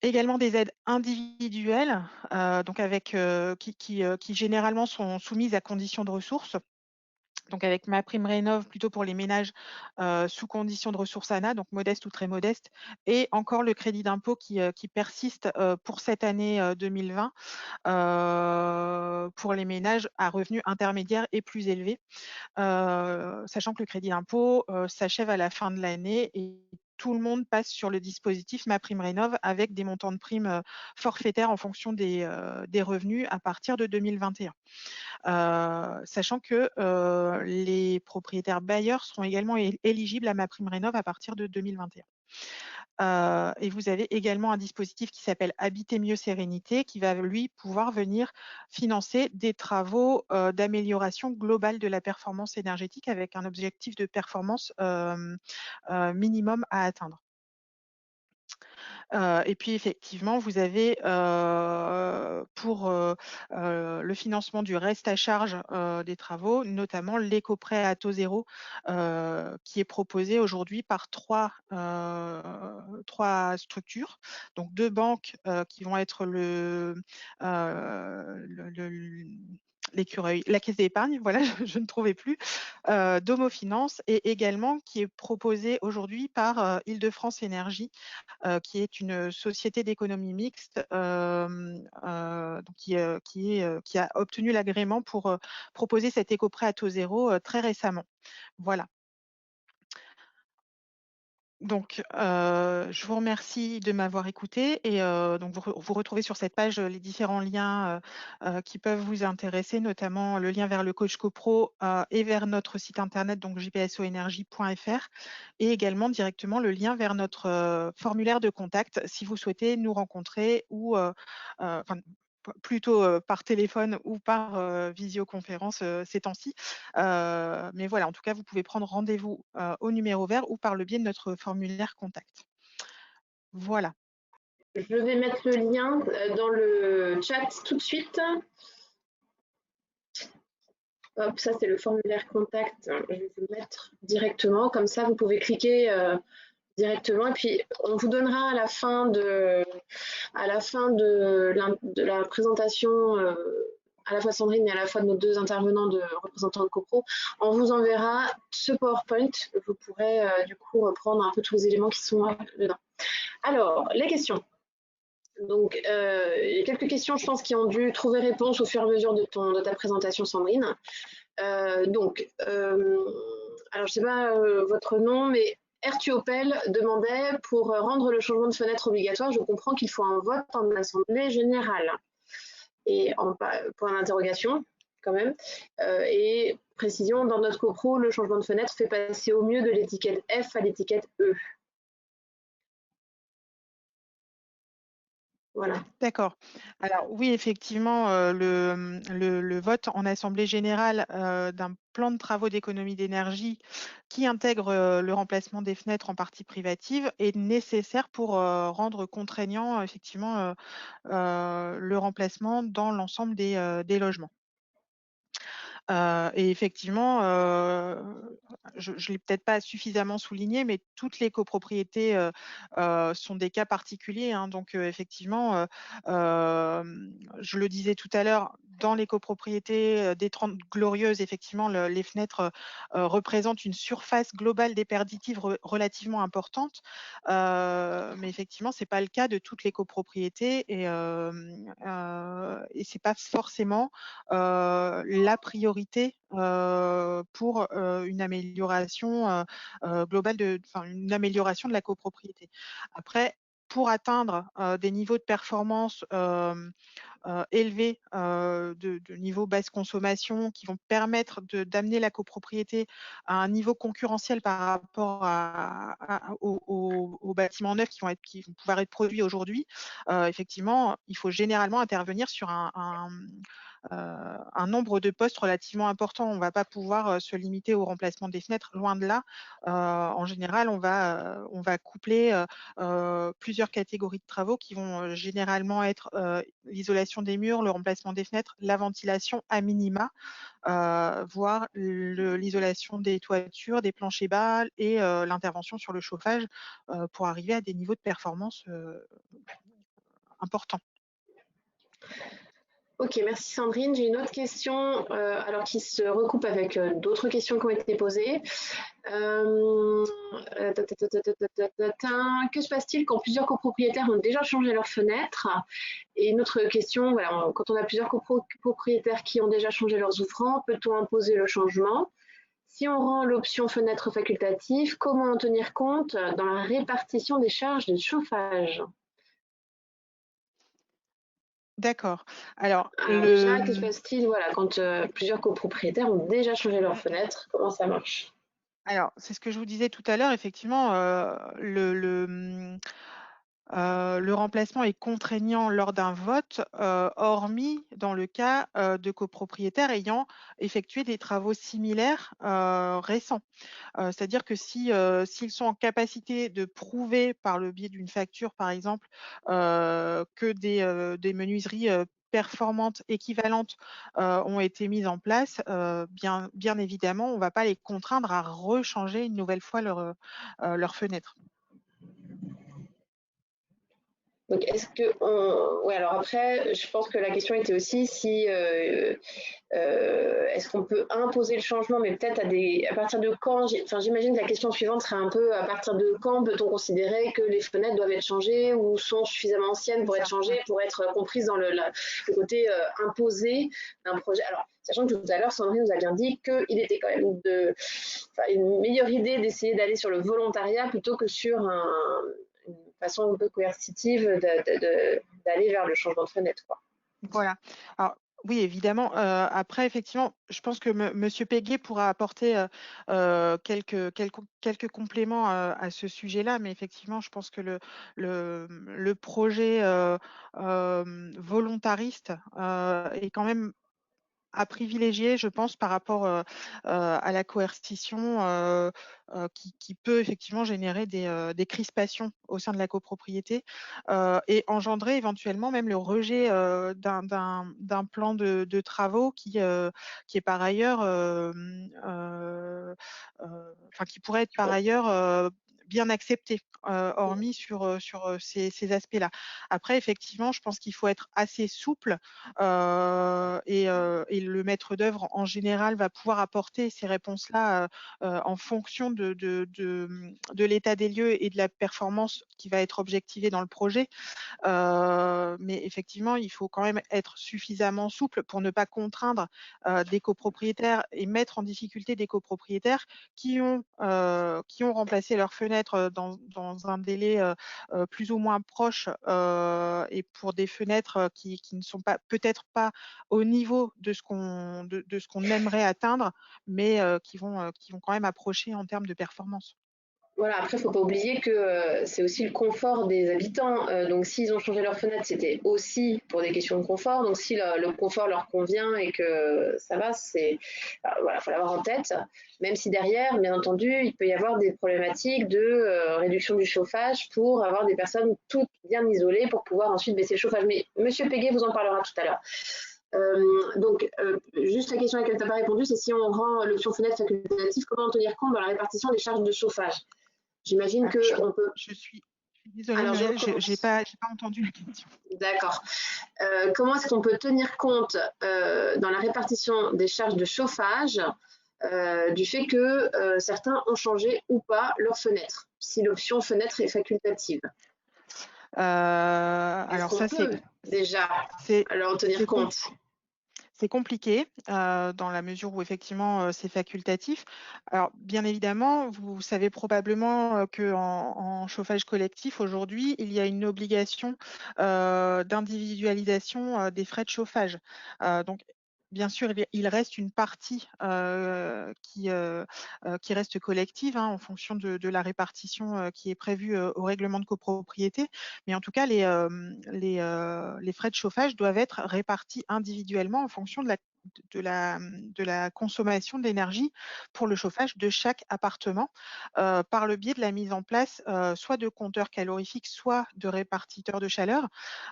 [SPEAKER 2] Également des aides individuelles, donc avec, qui généralement sont soumises à conditions de ressources. Donc avec MaPrimeRénov' plutôt pour les ménages sous conditions de ressources ANA, donc modestes ou très modestes, et encore le crédit d'impôt qui persiste pour cette année 2020 pour les ménages à revenus intermédiaires et plus élevés, sachant que le crédit d'impôt s'achève à la fin de l'année et tout le monde passe sur le dispositif MaPrimeRénov' avec des montants de primes forfaitaires en fonction des revenus à partir de 2021. Sachant que les propriétaires bailleurs seront également éligibles à MaPrimeRénov' à partir de 2021. Et vous avez également un dispositif qui s'appelle Habiter mieux sérénité, qui va lui pouvoir venir financer des travaux d'amélioration globale de la performance énergétique avec un objectif de performance minimum à atteindre. Et puis effectivement, vous avez pour le financement du reste à charge des travaux, notamment l'éco-prêt à taux zéro qui est proposé aujourd'hui par trois structures. Donc 2 banques qui vont être l'écureuil, la caisse d'épargne, voilà, je ne trouvais plus, Domo Finance, et également qui est proposé aujourd'hui par Île-de-France Énergie, qui est une société d'économie mixte donc qui a obtenu l'agrément pour proposer cet éco-prêt à taux zéro très récemment. Voilà. Donc, je vous remercie de m'avoir écouté et donc vous retrouvez sur cette page les différents liens qui peuvent vous intéresser, notamment le lien vers le coach copro et vers notre site internet, donc jpsoenergie.fr, et également directement le lien vers notre formulaire de contact si vous souhaitez nous rencontrer ou enfin, plutôt par téléphone ou par visioconférence ces temps-ci. Mais voilà, en tout cas, vous pouvez prendre rendez-vous au numéro vert ou par le biais de notre formulaire contact. Voilà.
[SPEAKER 1] Je vais mettre le lien dans le chat tout de suite. Hop, ça c'est le formulaire contact. Je vais vous le mettre directement. Comme ça, vous pouvez cliquer directement. Et puis, on vous donnera à la fin de la présentation, à la fois Sandrine et à la fois de nos deux intervenants de représentants de CoPro, on vous enverra ce PowerPoint. Vous pourrez du coup reprendre un peu tous les éléments qui sont dedans. Alors, les questions. Donc, il y a quelques questions, je pense, qui ont dû trouver réponse au fur et à mesure de ta présentation, Sandrine. Alors, je ne sais pas votre nom, mais Ertuopel demandait, pour rendre le changement de fenêtre obligatoire, je comprends qu'il faut un vote en assemblée générale. Et point d'interrogation, quand même. Et précision, dans notre copro, le changement de fenêtre fait passer au mieux de l'étiquette F à l'étiquette E. Voilà.
[SPEAKER 2] D'accord. Alors oui, effectivement, le vote en assemblée générale d'un plan de travaux d'économie d'énergie qui intègre le remplacement des fenêtres en partie privative est nécessaire pour rendre contraignant effectivement le remplacement dans l'ensemble des logements. Et effectivement, je ne l'ai peut-être pas suffisamment souligné, mais toutes les copropriétés sont des cas particuliers, hein. Donc, effectivement, je le disais tout à l'heure, dans les copropriétés des 30 glorieuses, effectivement, les fenêtres représentent une surface globale déperditive relativement importante. Mais effectivement, ce n'est pas le cas de toutes les copropriétés et ce n'est pas forcément la priorité pour une amélioration globale une amélioration de la copropriété. Après, pour atteindre des niveaux de performance élevés, de niveau basse consommation, qui vont permettre d'amener la copropriété à un niveau concurrentiel par rapport aux bâtiments neufs qui vont pouvoir être produits aujourd'hui, effectivement, il faut généralement intervenir sur un nombre de postes relativement important. On ne va pas pouvoir se limiter au remplacement des fenêtres, loin de là. En général, on va coupler plusieurs catégories de travaux qui vont généralement être l'isolation des murs, le remplacement des fenêtres, la ventilation à minima, voire l'isolation des toitures, des planchers bas et l'intervention sur le chauffage pour arriver à des niveaux de performance importants.
[SPEAKER 1] Ok, merci Sandrine. J'ai une autre question, alors qui se recoupe avec d'autres questions qui ont été posées. Que se passe-t-il quand plusieurs copropriétaires ont déjà changé leurs fenêtres? Et une autre question, voilà, quand on a plusieurs copropriétaires qui ont déjà changé leurs ouvrants, peut-on imposer le changement? Si on rend l'option fenêtre facultative, comment en tenir compte dans la répartition des charges de chauffage?
[SPEAKER 2] D'accord. Alors,
[SPEAKER 1] Déjà, que se passe-t-il voilà, quand plusieurs copropriétaires ont déjà changé leurs fenêtres? Comment ça marche?
[SPEAKER 2] Alors, c'est ce que je vous disais tout à l'heure, effectivement, le remplacement est contraignant lors d'un vote, hormis dans le cas de copropriétaires ayant effectué des travaux similaires récents. C'est-à-dire que s'ils sont en capacité de prouver par le biais d'une facture, par exemple, que des menuiseries performantes, équivalentes, ont été mises en place, bien évidemment, on ne va pas les contraindre à rechanger une nouvelle fois leurs fenêtres.
[SPEAKER 1] Donc, est-ce que ouais, alors après, je pense que la question était aussi si est-ce qu'on peut imposer le changement, mais peut-être à partir de quand, j'imagine que la question suivante serait un peu à partir de quand peut-on considérer que les fenêtres doivent être changées ou sont suffisamment anciennes pour être changées, pour être comprises dans le côté imposé d'un projet. Alors, sachant que tout à l'heure, Sandrine nous a bien dit qu'il était quand même une meilleure idée d'essayer d'aller sur le volontariat plutôt que sur une façon un peu coercitive d'aller vers le changement de fenêtre, quoi.
[SPEAKER 2] Voilà. Alors oui, évidemment, après effectivement, je pense que monsieur Péguet pourra apporter, quelques compléments, à ce sujet-là, mais effectivement, je pense que le projet, volontariste, est quand même à privilégier, je pense, par rapport à la coercition qui peut effectivement générer des crispations au sein de la copropriété et engendrer éventuellement même le rejet d'un plan de travaux qui est par ailleurs, qui pourrait être par ailleurs bien accepté, hormis sur ces aspects-là. Après, effectivement, je pense qu'il faut être assez souple et le maître d'œuvre en général va pouvoir apporter ces réponses-là en fonction de l'état des lieux et de la performance qui va être objectivée dans le projet. Mais effectivement, il faut quand même être suffisamment souple pour ne pas contraindre des copropriétaires et mettre en difficulté des copropriétaires qui ont remplacé leurs fenêtres fenêtres dans un délai plus ou moins proche, et pour des fenêtres qui ne sont pas peut-être pas au niveau de ce qu'on aimerait atteindre, mais qui vont quand même approcher en termes de performance.
[SPEAKER 1] Voilà, après, il ne faut pas oublier que c'est aussi le confort des habitants. Donc, s'ils ont changé leur fenêtre, c'était aussi pour des questions de confort. Donc, si le confort leur convient et que ça va, voilà, faut l'avoir en tête. Même si derrière, bien entendu, il peut y avoir des problématiques de réduction du chauffage pour avoir des personnes toutes bien isolées pour pouvoir ensuite baisser le chauffage. Mais Monsieur Péguet vous en parlera tout à l'heure. Juste la question à laquelle tu n'as pas répondu, c'est si on rend l'option fenêtre facultative, comment en tenir compte dans la répartition des charges de chauffage? J'imagine
[SPEAKER 2] Je
[SPEAKER 1] qu'on peut.
[SPEAKER 2] je suis désolée,
[SPEAKER 1] Alors, je
[SPEAKER 2] Muriel, j'ai
[SPEAKER 1] recommence.
[SPEAKER 2] pas entendu la question.
[SPEAKER 1] D'accord. Comment est-ce qu'on peut tenir compte dans la répartition des charges de chauffage du fait que certains ont changé ou pas leur fenêtre, si l'option fenêtre est facultative? Est-ce
[SPEAKER 2] Alors
[SPEAKER 1] qu'on
[SPEAKER 2] ça,
[SPEAKER 1] peut déjà
[SPEAKER 2] c'est
[SPEAKER 1] alors en tenir
[SPEAKER 2] c'est com
[SPEAKER 1] compte?
[SPEAKER 2] c'est compliqué, dans la mesure où effectivement, c'est facultatif. Alors bien évidemment, vous savez probablement, qu'en chauffage collectif aujourd'hui, il y a une obligation, d'individualisation, des frais de chauffage. Donc bien sûr, il reste une partie, qui reste collective, hein, en fonction de la répartition, qui est prévue, au règlement de copropriété. Mais en tout cas, les frais de chauffage doivent être répartis individuellement en fonction de la consommation d'énergie pour le chauffage de chaque appartement, par le biais de la mise en place, soit de compteurs calorifiques, soit de répartiteurs de chaleur,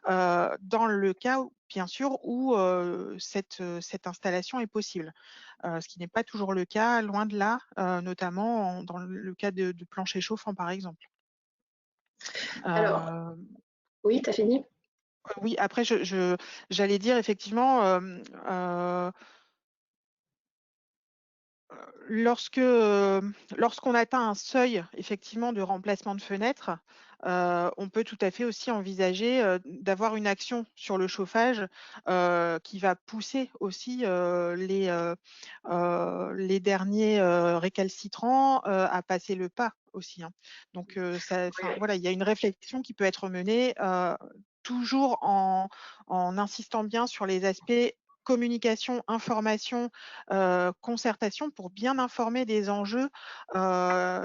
[SPEAKER 2] dans le cas où bien sûr où, cette installation est possible. Ce qui n'est pas toujours le cas, loin de là, notamment dans le cas de planchers chauffants par exemple.
[SPEAKER 1] Alors,
[SPEAKER 2] Heu
[SPEAKER 1] oui, tu as fini?
[SPEAKER 2] Oui, après j'allais dire effectivement, lorsque, lorsqu'on atteint un seuil effectivement de remplacement de fenêtres, on peut tout à fait aussi envisager, d'avoir une action sur le chauffage, qui va pousser aussi, les derniers, récalcitrants, à passer le pas aussi, hein. Donc enfin
[SPEAKER 1] Oui.
[SPEAKER 2] voilà, il y a une réflexion qui peut être menée, toujours en insistant bien sur les aspects communication, information, concertation pour bien informer des enjeux,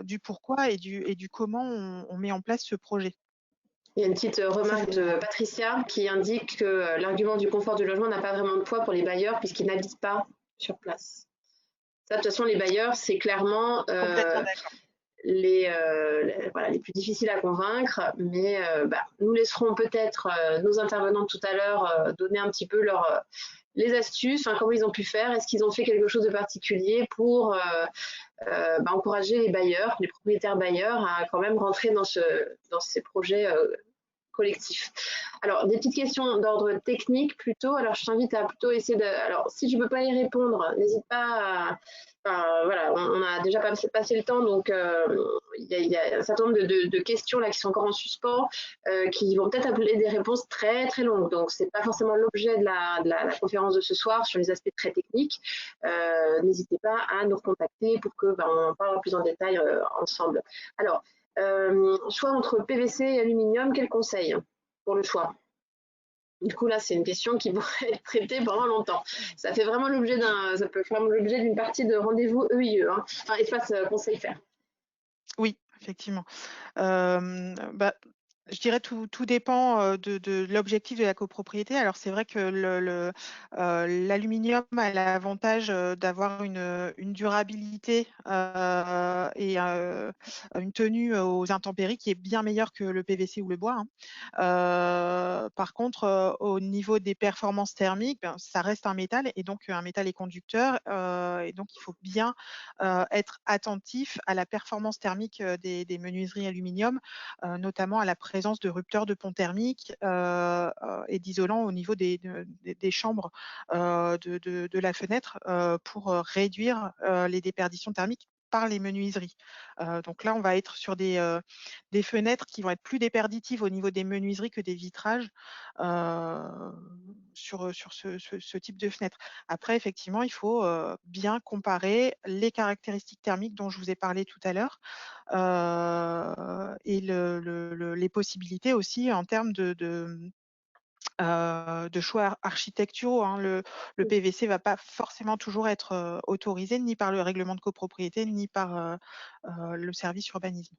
[SPEAKER 2] du pourquoi et du comment on met en place ce projet.
[SPEAKER 1] Il y a une petite
[SPEAKER 2] Ça,
[SPEAKER 1] remarque
[SPEAKER 2] c'est
[SPEAKER 1] de Patricia qui indique que l'argument du confort du logement n'a pas vraiment de poids pour les bailleurs puisqu'ils n'habitent pas sur place. Ça, de toute façon, les bailleurs, c'est clairement
[SPEAKER 2] complètement d'accord.
[SPEAKER 1] voilà, les plus difficiles à convaincre, mais nous laisserons peut-être nos intervenants tout à l'heure donner un petit peu les astuces, enfin, comment ils ont pu faire, est-ce qu'ils ont fait quelque chose de particulier pour encourager les bailleurs, les propriétaires bailleurs à quand même rentrer dans ces projets collectifs. Alors, des petites questions d'ordre technique plutôt. Alors, je t'invite à plutôt essayer de. Alors, si tu ne peux pas y répondre, n'hésite pas à. Enfin, voilà, on a déjà passé le temps, donc il y a un certain nombre de questions là qui sont encore en suspens, qui vont peut-être appeler des réponses très très longues. Donc, c'est pas forcément l'objet de la conférence de ce soir sur les aspects très techniques. N'hésitez pas à nous recontacter pour que on en parle plus en détail ensemble. Alors, choix entre PVC et aluminium, quel conseil pour le choix? Du coup, là, c'est une question qui pourrait être traitée pendant longtemps. Ça fait vraiment ça peut faire l'objet d'une partie de rendez-vous EIE, hein, enfin, espace conseil faire.
[SPEAKER 2] Oui, effectivement. Bah, je dirais tout dépend, de l'objectif de la copropriété. Alors c'est vrai que l'aluminium a l'avantage, d'avoir une durabilité, et une tenue aux intempéries qui est bien meilleure que le PVC ou le bois, hein. Par contre, au niveau des performances thermiques, ben, ça reste un métal et donc un métal est conducteur, et donc il faut bien, être attentif à la performance thermique, des menuiseries aluminium, notamment à la présence de rupteurs de pont thermique, et d'isolants au niveau des chambres, de la fenêtre, pour, réduire, les déperditions thermiques. par les menuiseries. Donc là, on va être sur des fenêtres qui vont être plus déperditives au niveau des menuiseries que des vitrages sur ce type de fenêtre. Après, effectivement, il faut bien comparer les caractéristiques thermiques dont je vous ai parlé tout à l'heure et les possibilités aussi en termes de choix architecturaux, hein. Le PVC va pas forcément toujours être autorisé ni par le règlement de copropriété, ni par le service urbanisme.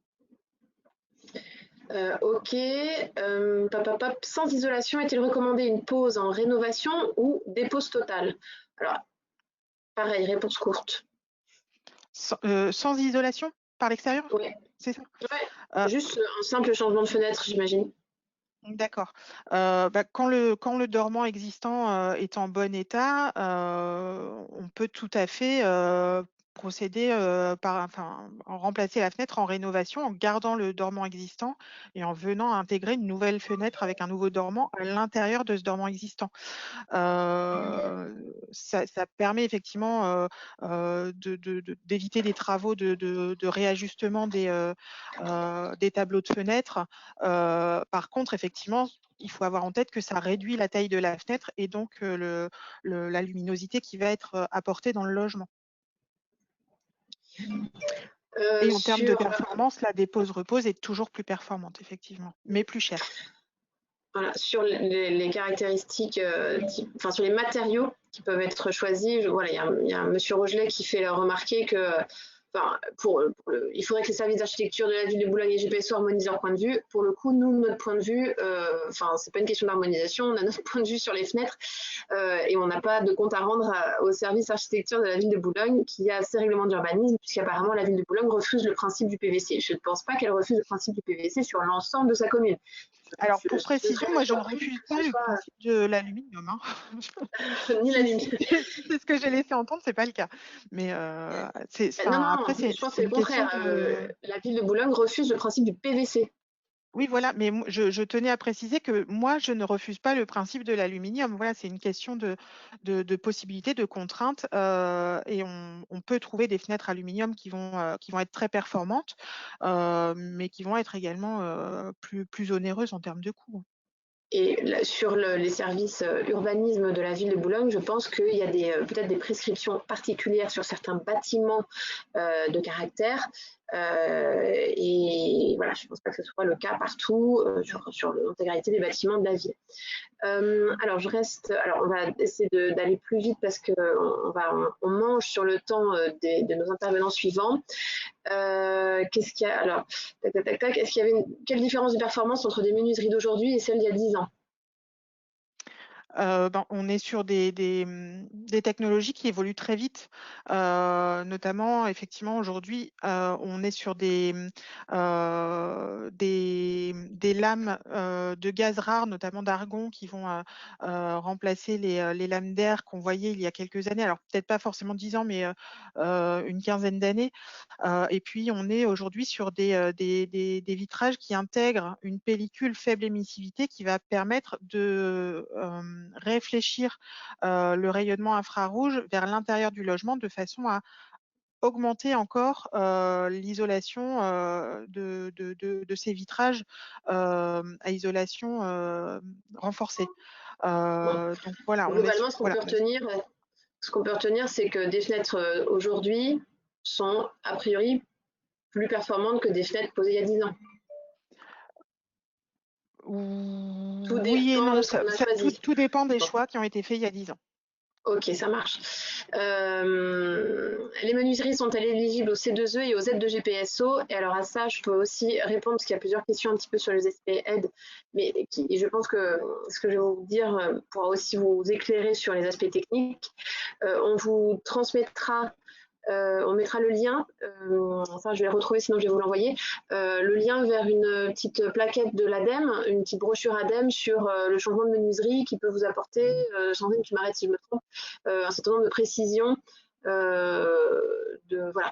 [SPEAKER 1] Ok. Sans isolation, est-il recommandé une pause en rénovation ou dépose totale? Alors, pareil, réponse courte.
[SPEAKER 2] Sans isolation par l'extérieur,
[SPEAKER 1] Oui,
[SPEAKER 2] c'est ça?
[SPEAKER 1] ouais. Juste un simple changement de fenêtre, j'imagine.
[SPEAKER 2] D'accord. Quand le dormant existant est en bon état, on peut tout à fait procéder remplacer la fenêtre en rénovation, en gardant le dormant existant et en venant intégrer une nouvelle fenêtre avec un nouveau dormant à l'intérieur de ce dormant existant. Ça permet effectivement d'éviter des travaux de réajustement des tableaux de fenêtres. Par contre, effectivement, il faut avoir en tête que ça réduit la taille de la fenêtre et donc la luminosité qui va être apportée dans le logement. Et en termes de performance, la dépose-repose est toujours plus performante, effectivement, mais plus chère.
[SPEAKER 1] Voilà, sur les caractéristiques, sur les matériaux qui peuvent être choisis, il y a monsieur Rogelet qui fait remarquer que il faudrait que les services d'architecture de la ville de Boulogne et GPSO harmonisent leur point de vue. Pour le coup, nous, notre point de vue, c'est pas une question d'harmonisation, on a notre point de vue sur les fenêtres et on n'a pas de compte à rendre au service architecture de la ville de Boulogne qui a ses règlements d'urbanisme, puisqu'apparemment la ville de Boulogne refuse le principe du PVC. Je ne pense pas qu'elle refuse le principe du PVC sur l'ensemble de sa commune.
[SPEAKER 2] Alors, pour précision, moi, je ne refuse pas le principe de l'aluminium. Hein.
[SPEAKER 1] Ni l'aluminium.
[SPEAKER 2] C'est ce que j'ai laissé entendre, c'est pas le cas. Mais
[SPEAKER 1] non,
[SPEAKER 2] après,
[SPEAKER 1] je pense que c'est le contraire.
[SPEAKER 2] De...
[SPEAKER 1] La ville de Boulogne refuse le principe du PVC.
[SPEAKER 2] Oui, voilà, mais je tenais à préciser que moi, je ne refuse pas le principe de l'aluminium. Voilà, c'est une question de possibilité, de contrainte, et on peut trouver des fenêtres aluminium qui vont être très performantes, mais qui vont être également plus onéreuses en termes de coût.
[SPEAKER 1] Et sur les services urbanisme de la ville de Boulogne, je pense qu'il y a peut-être des prescriptions particulières sur certains bâtiments de caractère. Et voilà, je ne pense pas que ce soit le cas partout sur l'intégralité des bâtiments de la ville. Alors, on va essayer d'aller plus vite parce qu'on mange sur le temps de nos intervenants suivants. Qu'est-ce qu'il y a? Alors, tac. Est-ce qu'il y avait quelle différence de performance entre des menuiseries d'aujourd'hui et celles d'il y a 10 ans?
[SPEAKER 2] On est sur des technologies qui évoluent très vite, notamment effectivement aujourd'hui on est sur des lames de gaz rare, notamment d'argon, qui vont remplacer les lames d'air qu'on voyait il y a quelques années, alors peut-être pas forcément 10 ans, mais une quinzaine d'années. Et puis on est aujourd'hui sur des vitrages qui intègrent une pellicule faible émissivité qui va permettre de réfléchir le rayonnement infrarouge vers l'intérieur du logement de façon à augmenter encore l'isolation de ces vitrages à isolation renforcée. Donc voilà,
[SPEAKER 1] globalement, ce qu'on peut retenir, c'est que des fenêtres aujourd'hui sont a priori plus performantes que des fenêtres posées il y a 10 ans.
[SPEAKER 2] Oui et non, tout dépend des choix qui ont été faits il y a 10 ans.
[SPEAKER 1] Ok, ça marche. Les menuiseries sont-elles éligibles au C2E et au Z2GPSO? Et alors à ça, je peux aussi répondre parce qu'il y a plusieurs questions un petit peu sur les aspects aide, mais je pense que ce que je vais vous dire pourra aussi vous éclairer sur les aspects techniques. On vous transmettra on mettra le lien, je vais le retrouver sinon je vais vous l'envoyer, le lien vers une petite plaquette de l'ADEME, une petite brochure ADEME sur le changement de menuiserie qui peut vous apporter, Sandrine, tu m'arrêtes si je me trompe, un certain nombre de précisions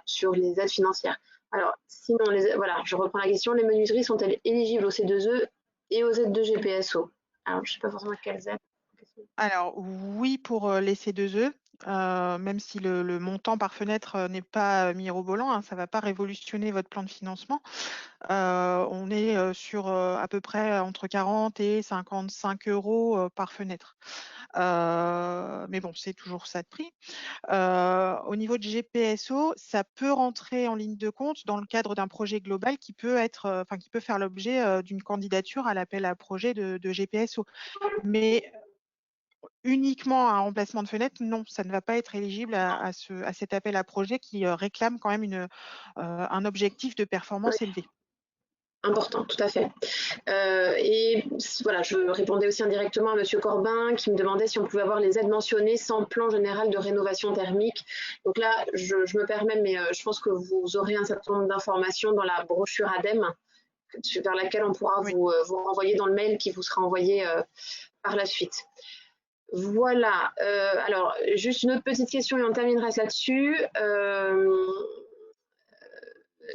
[SPEAKER 1] sur les aides financières. Alors, sinon, je reprends la question, les menuiseries sont-elles éligibles au C2E et au Z2GPSO? Alors, je ne sais pas forcément quelles aides.
[SPEAKER 2] Alors oui pour les C2E. même si le montant par fenêtre n'est pas mirobolant, hein, ça ne va pas révolutionner votre plan de financement. On est sur à peu près entre 40 et 55 € par fenêtre. Mais bon, c'est toujours ça de prix. Au niveau de GPSO, ça peut rentrer en ligne de compte dans le cadre d'un projet global qui peut être, qui peut faire l'objet d'une candidature à l'appel à projet de GPSO. Mais uniquement un remplacement de fenêtre, non, ça ne va pas être éligible à cet appel à projet qui réclame quand même un objectif de performance élevé.
[SPEAKER 1] Important, tout à fait. Et voilà, je répondais aussi indirectement à Monsieur Corbin qui me demandait si on pouvait avoir les aides mentionnées sans plan général de rénovation thermique. Donc là, je me permets, mais je pense que vous aurez un certain nombre d'informations dans la brochure ADEME vers laquelle on pourra
[SPEAKER 2] Oui.
[SPEAKER 1] vous renvoyer dans le mail qui vous sera envoyé par la suite. Voilà. Alors, juste une autre petite question et on terminera là-dessus.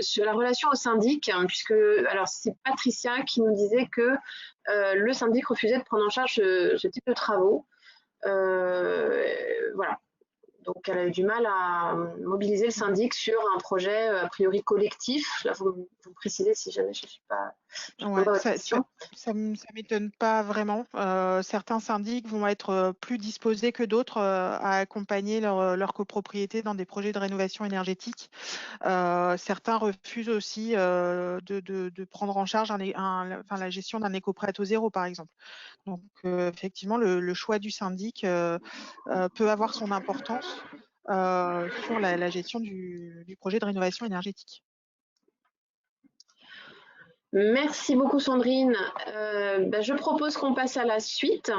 [SPEAKER 1] Sur la relation au syndic, hein, puisque alors c'est Patricia qui nous disait que le syndic refusait de prendre en charge ce type de travaux. Voilà. Donc, elle a eu du mal à mobiliser le syndic sur un projet a priori collectif. Là, vous précisez si jamais je ne suis pas.
[SPEAKER 2] Ouais, ça m'étonne pas vraiment. Certains syndics vont être plus disposés que d'autres à accompagner leur copropriété dans des projets de rénovation énergétique. Certains refusent aussi de prendre en charge la gestion d'un éco-prêt à taux zéro, par exemple. Donc, effectivement, le choix du syndic peut avoir son importance sur la gestion du projet de rénovation énergétique.
[SPEAKER 1] Merci beaucoup Sandrine. Je propose qu'on passe à la suite.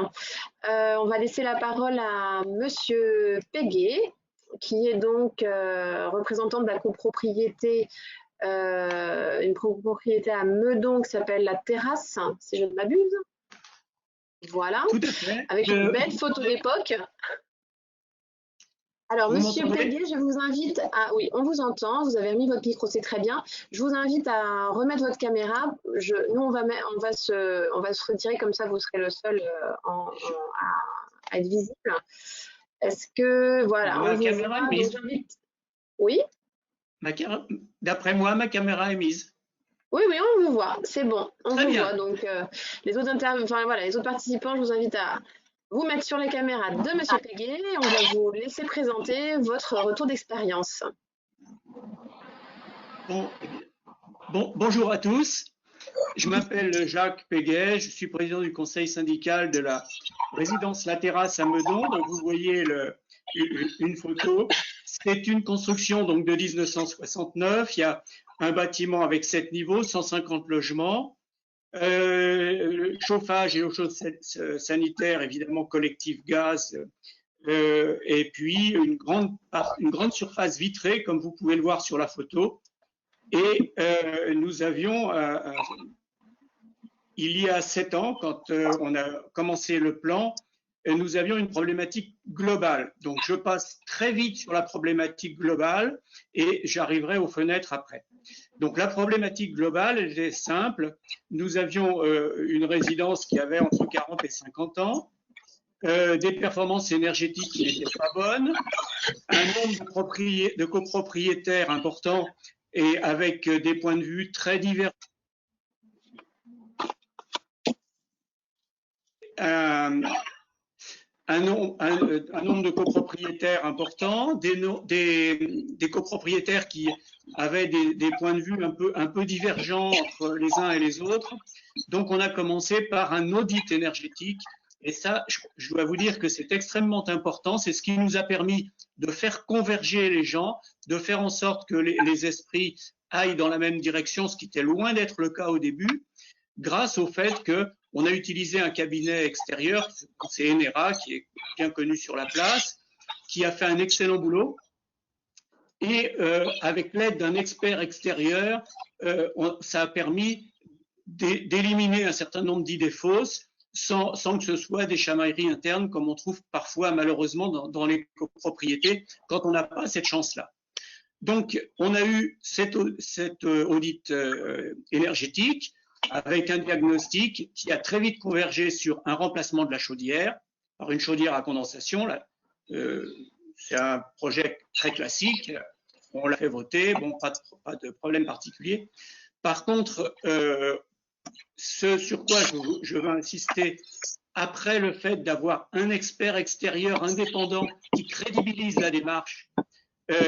[SPEAKER 1] On va laisser la parole à Monsieur Péguet, qui est donc représentant de la copropriété, une copropriété à Meudon qui s'appelle La Terrasse, si je ne m'abuse. Voilà.
[SPEAKER 3] Tout à fait.
[SPEAKER 1] Avec une belle photo d'époque. Alors, Monsieur Péguet, je vous invite à... Oui, on vous entend, vous avez remis votre micro, c'est très bien. Je vous invite à remettre votre caméra. Nous, on va se retirer, comme ça, vous serez le seul à être visible. Est-ce que... Voilà,
[SPEAKER 3] Ma caméra est mise.
[SPEAKER 1] Oui.
[SPEAKER 3] D'après moi, ma caméra est mise.
[SPEAKER 1] Oui, on vous voit, c'est bon, on
[SPEAKER 3] Très
[SPEAKER 1] vous
[SPEAKER 3] bien.
[SPEAKER 1] voit. Donc, les autres participants, je vous invite à vous mettre sur la caméra de Monsieur Péguet et on va vous laisser présenter votre retour d'expérience.
[SPEAKER 3] Bonjour à tous. Je m'appelle Jacques Péguet, je suis président du conseil syndical de la résidence La Terrasse à Meudon. Donc vous voyez une photo. C'est une construction donc de 1969. Il y a un bâtiment avec 7 niveaux, 150 logements. Chauffage et eau chaude sanitaire, évidemment collectif gaz, et puis une grande surface vitrée, comme vous pouvez le voir sur la photo. Et nous avions, il y a 7 ans, quand on a commencé le plan, nous avions une problématique globale. Donc je passe très vite sur la problématique globale et j'arriverai aux fenêtres après. Donc la problématique globale, elle est simple. Nous avions une résidence qui avait entre 40 et 50 ans, des performances énergétiques qui n'étaient pas bonnes, un nombre de copropriétaires important et avec des points de vue très divers. Un nombre de copropriétaires importants, des copropriétaires qui avaient des points de vue un peu divergents entre les uns et les autres. Donc, on a commencé par un audit énergétique. Et ça, je dois vous dire que c'est extrêmement important. C'est ce qui nous a permis de faire converger les gens, de faire en sorte que les esprits aillent dans la même direction, ce qui était loin d'être le cas au début, grâce au fait qu'on a utilisé un cabinet extérieur, c'est Enera, qui est bien connu sur la place, qui a fait un excellent boulot. Et avec l'aide d'un expert extérieur, ça a permis d'éliminer un certain nombre d'idées fausses sans que ce soit des chamailleries internes comme on trouve parfois malheureusement dans les copropriétés quand on n'a pas cette chance-là. Donc, on a eu cet audit énergétique avec un diagnostic qui a très vite convergé sur un remplacement de la chaudière par une chaudière à condensation. Là, c'est un projet très classique. On l'a fait voter, bon, pas de problème particulier. Par contre, ce sur quoi je veux insister, après le fait d'avoir un expert extérieur indépendant qui crédibilise la démarche,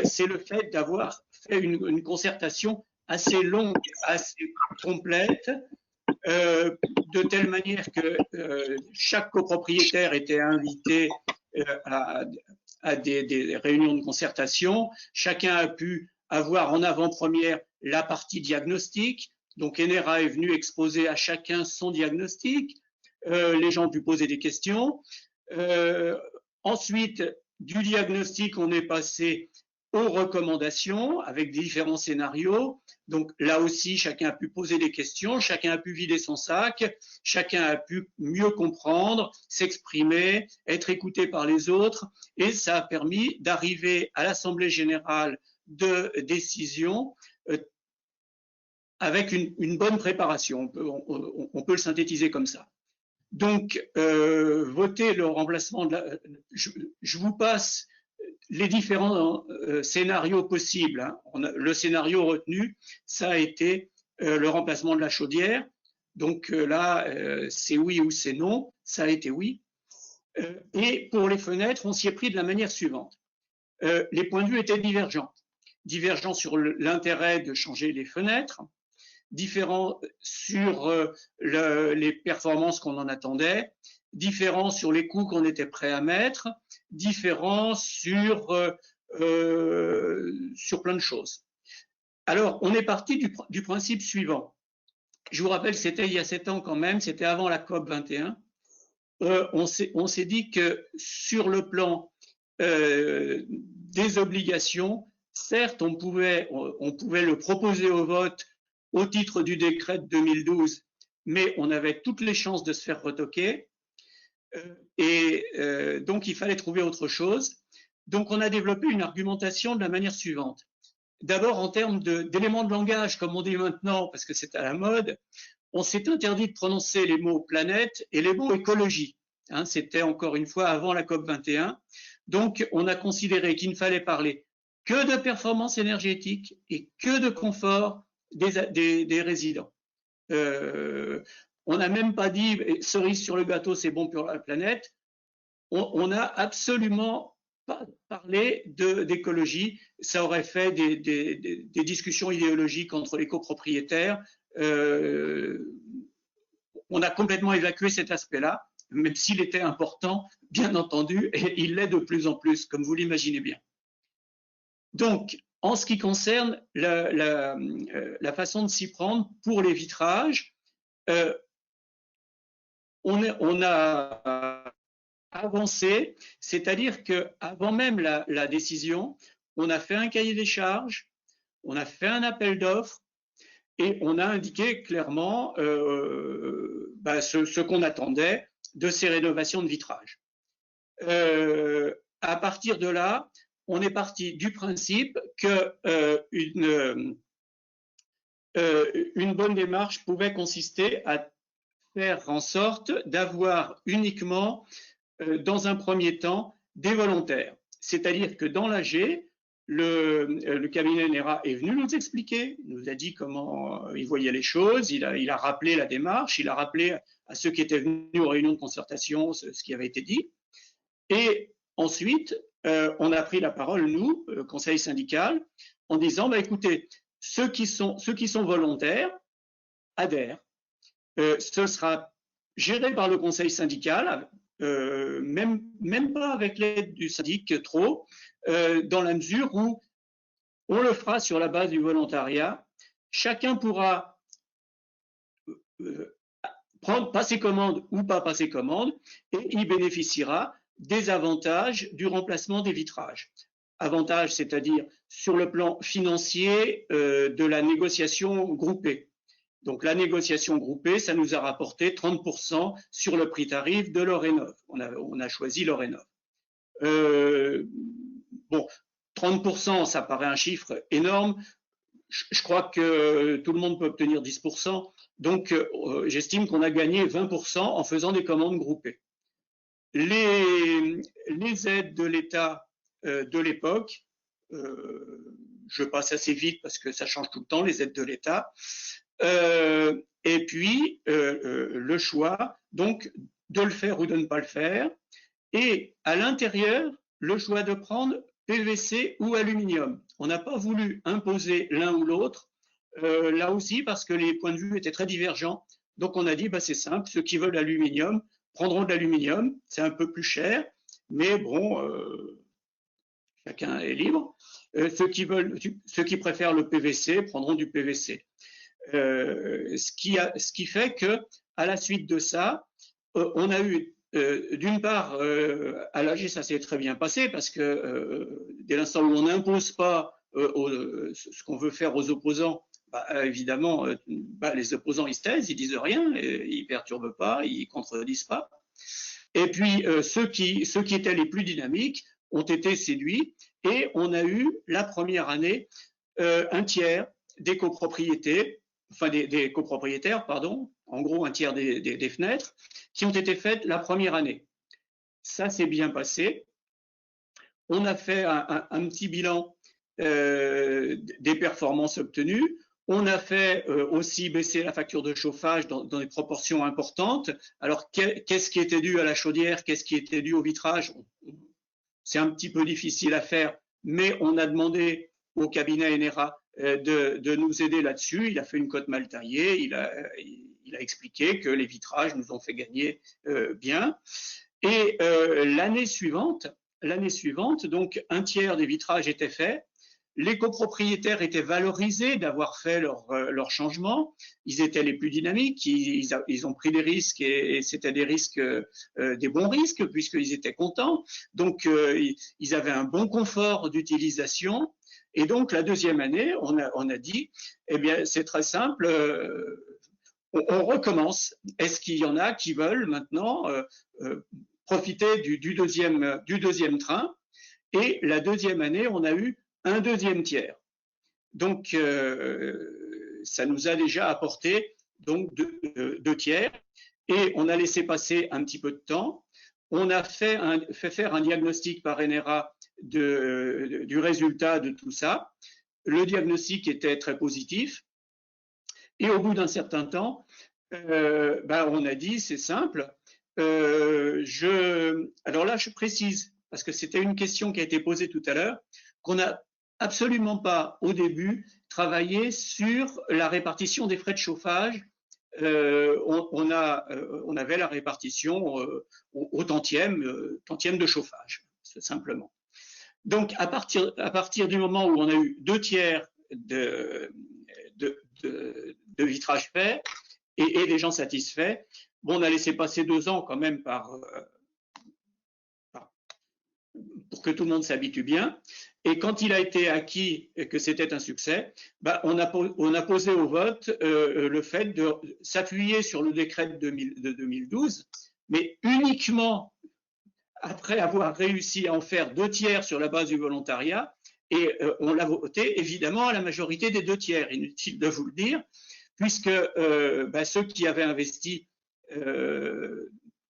[SPEAKER 3] c'est le fait d'avoir fait une concertation assez longue, assez complète, de telle manière que chaque copropriétaire était invité à des réunions de concertation. Chacun a pu avoir en avant-première la partie diagnostic. Donc Enera est venu exposer à chacun son diagnostic. Les gens ont pu poser des questions. Ensuite, du diagnostic, on est passé aux recommandations avec différents scénarios. Donc là aussi, chacun a pu poser des questions, chacun a pu vider son sac, chacun a pu mieux comprendre, s'exprimer, être écouté par les autres, et ça a permis d'arriver à l'Assemblée générale de décision avec une bonne préparation. On peut le synthétiser comme ça. Donc, voter le remplacement de la... Je vous passe les différents scénarios possibles. Hein. Le scénario retenu, ça a été le remplacement de la chaudière. Donc là, c'est oui ou c'est non. Ça a été oui. Et pour les fenêtres, on s'y est pris de la manière suivante. Les points de vue étaient divergents. Divergents sur l'intérêt de changer les fenêtres, différents sur les performances qu'on en attendait, différents sur les coûts qu'on était prêt à mettre, différents sur plein de choses. Alors, on est parti du principe suivant. Je vous rappelle, c'était il y a 7 ans quand même, c'était avant la COP 21. On s'est dit que sur le plan des obligations, certes, on pouvait le proposer au vote au titre du décret de 2012, mais on avait toutes les chances de se faire retoquer. Donc, il fallait trouver autre chose. Donc, on a développé une argumentation de la manière suivante. D'abord, en termes d'éléments de langage, comme on dit maintenant, parce que c'est à la mode, on s'est interdit de prononcer les mots planète et les mots écologie. Hein, c'était encore une fois avant la COP 21. Donc, on a considéré qu'il ne fallait parler que de performance énergétique et que de confort des résidents. On n'a même pas dit cerise sur le gâteau, c'est bon pour la planète. On n'a absolument pas parlé d'écologie. Ça aurait fait des discussions idéologiques entre les copropriétaires. On a complètement évacué cet aspect-là, même s'il était important, bien entendu, et il l'est de plus en plus, comme vous l'imaginez bien. Donc, en ce qui concerne la façon de s'y prendre pour les vitrages, on a avancé, c'est-à-dire qu'avant même la décision, on a fait un cahier des charges, on a fait un appel d'offres et on a indiqué clairement ce qu'on attendait de ces rénovations de vitrage. À partir de là, on est parti du principe qu'une bonne démarche pouvait consister à faire en sorte d'avoir uniquement, dans un premier temps, des volontaires. C'est-à-dire que dans l'AG, le cabinet Enera est venu nous expliquer, nous a dit comment il voyait les choses, il a rappelé la démarche, il a rappelé à ceux qui étaient venus aux réunions de concertation ce qui avait été dit. Et ensuite, on a pris la parole, nous, conseil syndical, en disant, écoutez, ceux qui sont volontaires adhèrent. Ce sera géré par le conseil syndical, même pas avec l'aide du syndic trop, dans la mesure où on le fera sur la base du volontariat. Chacun pourra passer commande ou pas passer commande, et il bénéficiera des avantages du remplacement des vitrages. Avantages, c'est-à-dire sur le plan financier de la négociation groupée. Donc la négociation groupée, ça nous a rapporté 30% sur le prix tarif de l'Orénov. On a choisi l'Orénov. 30%, ça paraît un chiffre énorme. Je crois que tout le monde peut obtenir 10%. Donc j'estime qu'on a gagné 20% en faisant des commandes groupées. Les aides de l'État de l'époque. Je passe assez vite parce que ça change tout le temps, les aides de l'État. Et puis, le choix, donc, de le faire ou de ne pas le faire. Et à l'intérieur, le choix de prendre PVC ou aluminium. On n'a pas voulu imposer l'un ou l'autre, là aussi parce que les points de vue étaient très divergents. Donc on a dit, bah, c'est simple, ceux qui veulent l'aluminium prendront de l'aluminium, c'est un peu plus cher, mais bon, chacun est libre. Ceux qui préfèrent le PVC prendront du PVC. Ce qui fait que, à la suite de ça, on a eu d'une part, à l'AG, ça s'est très bien passé parce que dès l'instant où on n'impose pas ce qu'on veut faire aux opposants, bah, évidemment, les opposants, ils se taisent, ils disent rien, ils perturbent pas, ils contredisent pas. Et puis, ceux qui étaient les plus dynamiques ont été séduits et on a eu la première année un tiers des copropriétés, enfin des copropriétaires, pardon, en gros un tiers des fenêtres, qui ont été faites la première année. Ça s'est bien passé. On a fait un petit bilan des performances obtenues. On a fait aussi baisser la facture de chauffage dans des proportions importantes. Alors, qu'est-ce qui était dû à la chaudière? Qu'est-ce qui était dû au vitrage? C'est un petit peu difficile à faire, mais on a demandé au cabinet Enera de nous aider là-dessus. Il a fait une cote mal taillée. Il a expliqué que les vitrages nous ont fait gagner bien. Et l'année suivante, donc un tiers des vitrages étaient faits. Les copropriétaires étaient valorisés d'avoir fait leur changement. Ils étaient les plus dynamiques. Ils ont pris des risques et c'était des risques, des bons risques puisqu'ils étaient contents. Donc ils avaient un bon confort d'utilisation. Et donc la deuxième année, on a dit, eh bien c'est très simple. On recommence. Est-ce qu'il y en a qui veulent maintenant profiter du deuxième train? Et la deuxième année, on a eu un deuxième tiers. Donc, ça nous a déjà apporté donc deux tiers. Et on a laissé passer un petit peu de temps. On a fait faire un diagnostic par Enera du résultat de tout ça. Le diagnostic était très positif. Et au bout d'un certain temps, on a dit, c'est simple. Alors là, je précise, parce que c'était une question qui a été posée tout à l'heure, qu'on n'a absolument pas, au début, travaillé sur la répartition des frais de chauffage. On avait la répartition au tantième de chauffage, simplement. Donc, à partir du moment où on a eu 2 tiers de vitrage fait et des gens satisfaits, bon, on a laissé passer 2 ans quand même pour que tout le monde s'habitue bien. Et quand il a été acquis et que c'était un succès, on a posé au vote le fait de s'appuyer sur le décret de 2012, mais uniquement après avoir réussi à en faire 2 tiers sur la base du volontariat. Et on l'a voté évidemment à la majorité des 2 tiers, inutile de vous le dire, puisque ceux qui avaient investi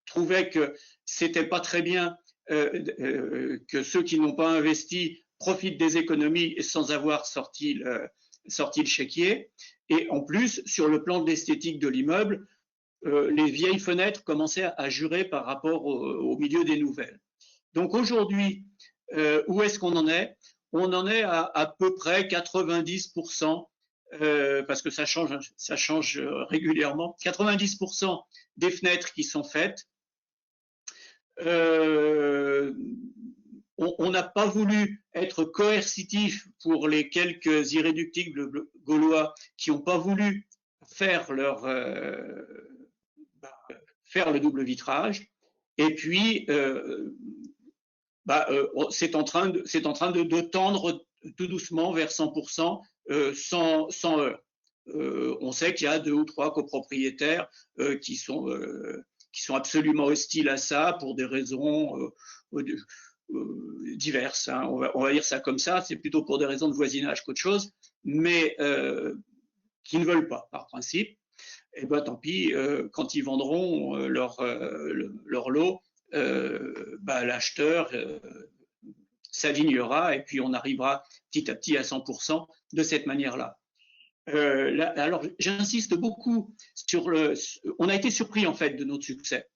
[SPEAKER 3] trouvaient que c'était pas très bien que ceux qui n'ont pas investi profitent des économies sans avoir sorti le chéquier. Et en plus, sur le plan de l'esthétique de l'immeuble, les vieilles fenêtres commençaient à jurer par rapport au milieu des nouvelles. Donc aujourd'hui, où est-ce qu'on en est? On en est à peu près 90%, parce que ça change régulièrement, 90% des fenêtres qui sont faites. On n'a pas voulu être coercitif pour les quelques irréductibles gaulois qui n'ont pas voulu faire le double vitrage. Et puis, c'est en train de tendre tout doucement vers 100% sans heurts. On sait qu'il y a 2 ou 3 copropriétaires qui sont absolument hostiles à ça pour des raisons diverses. Hein. On va dire ça comme ça, c'est plutôt pour des raisons de voisinage qu'autre chose, mais qui ne veulent pas, par principe. Et tant pis, quand ils vendront leur lot, l'acheteur s'alignera et puis on arrivera petit à petit à 100% de cette manière-là. Alors, j'insiste beaucoup sur on a été surpris en fait de notre succès.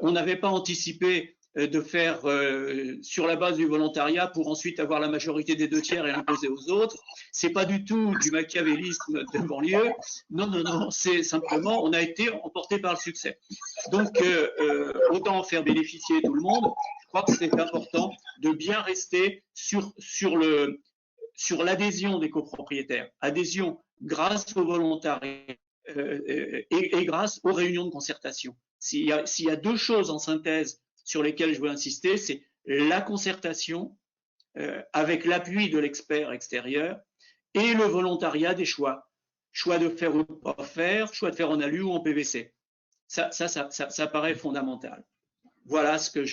[SPEAKER 3] On n'avait pas anticipé de faire sur la base du volontariat pour ensuite avoir la majorité des 2/3 et l'imposer aux autres. C'est pas du tout du machiavélisme de banlieue. Non, non, non. C'est simplement, on a été emporté par le succès. Donc, autant en faire bénéficier tout le monde. Je crois que c'est important de bien rester sur l'adhésion des copropriétaires. Adhésion grâce au volontariat et grâce aux réunions de concertation. S'il y a deux choses en synthèse sur lesquelles je veux insister, c'est la concertation avec l'appui de l'expert extérieur et le volontariat des choix. Choix de faire ou de pas faire, choix de faire en alu ou en PVC. Ça paraît fondamental. Voilà ce que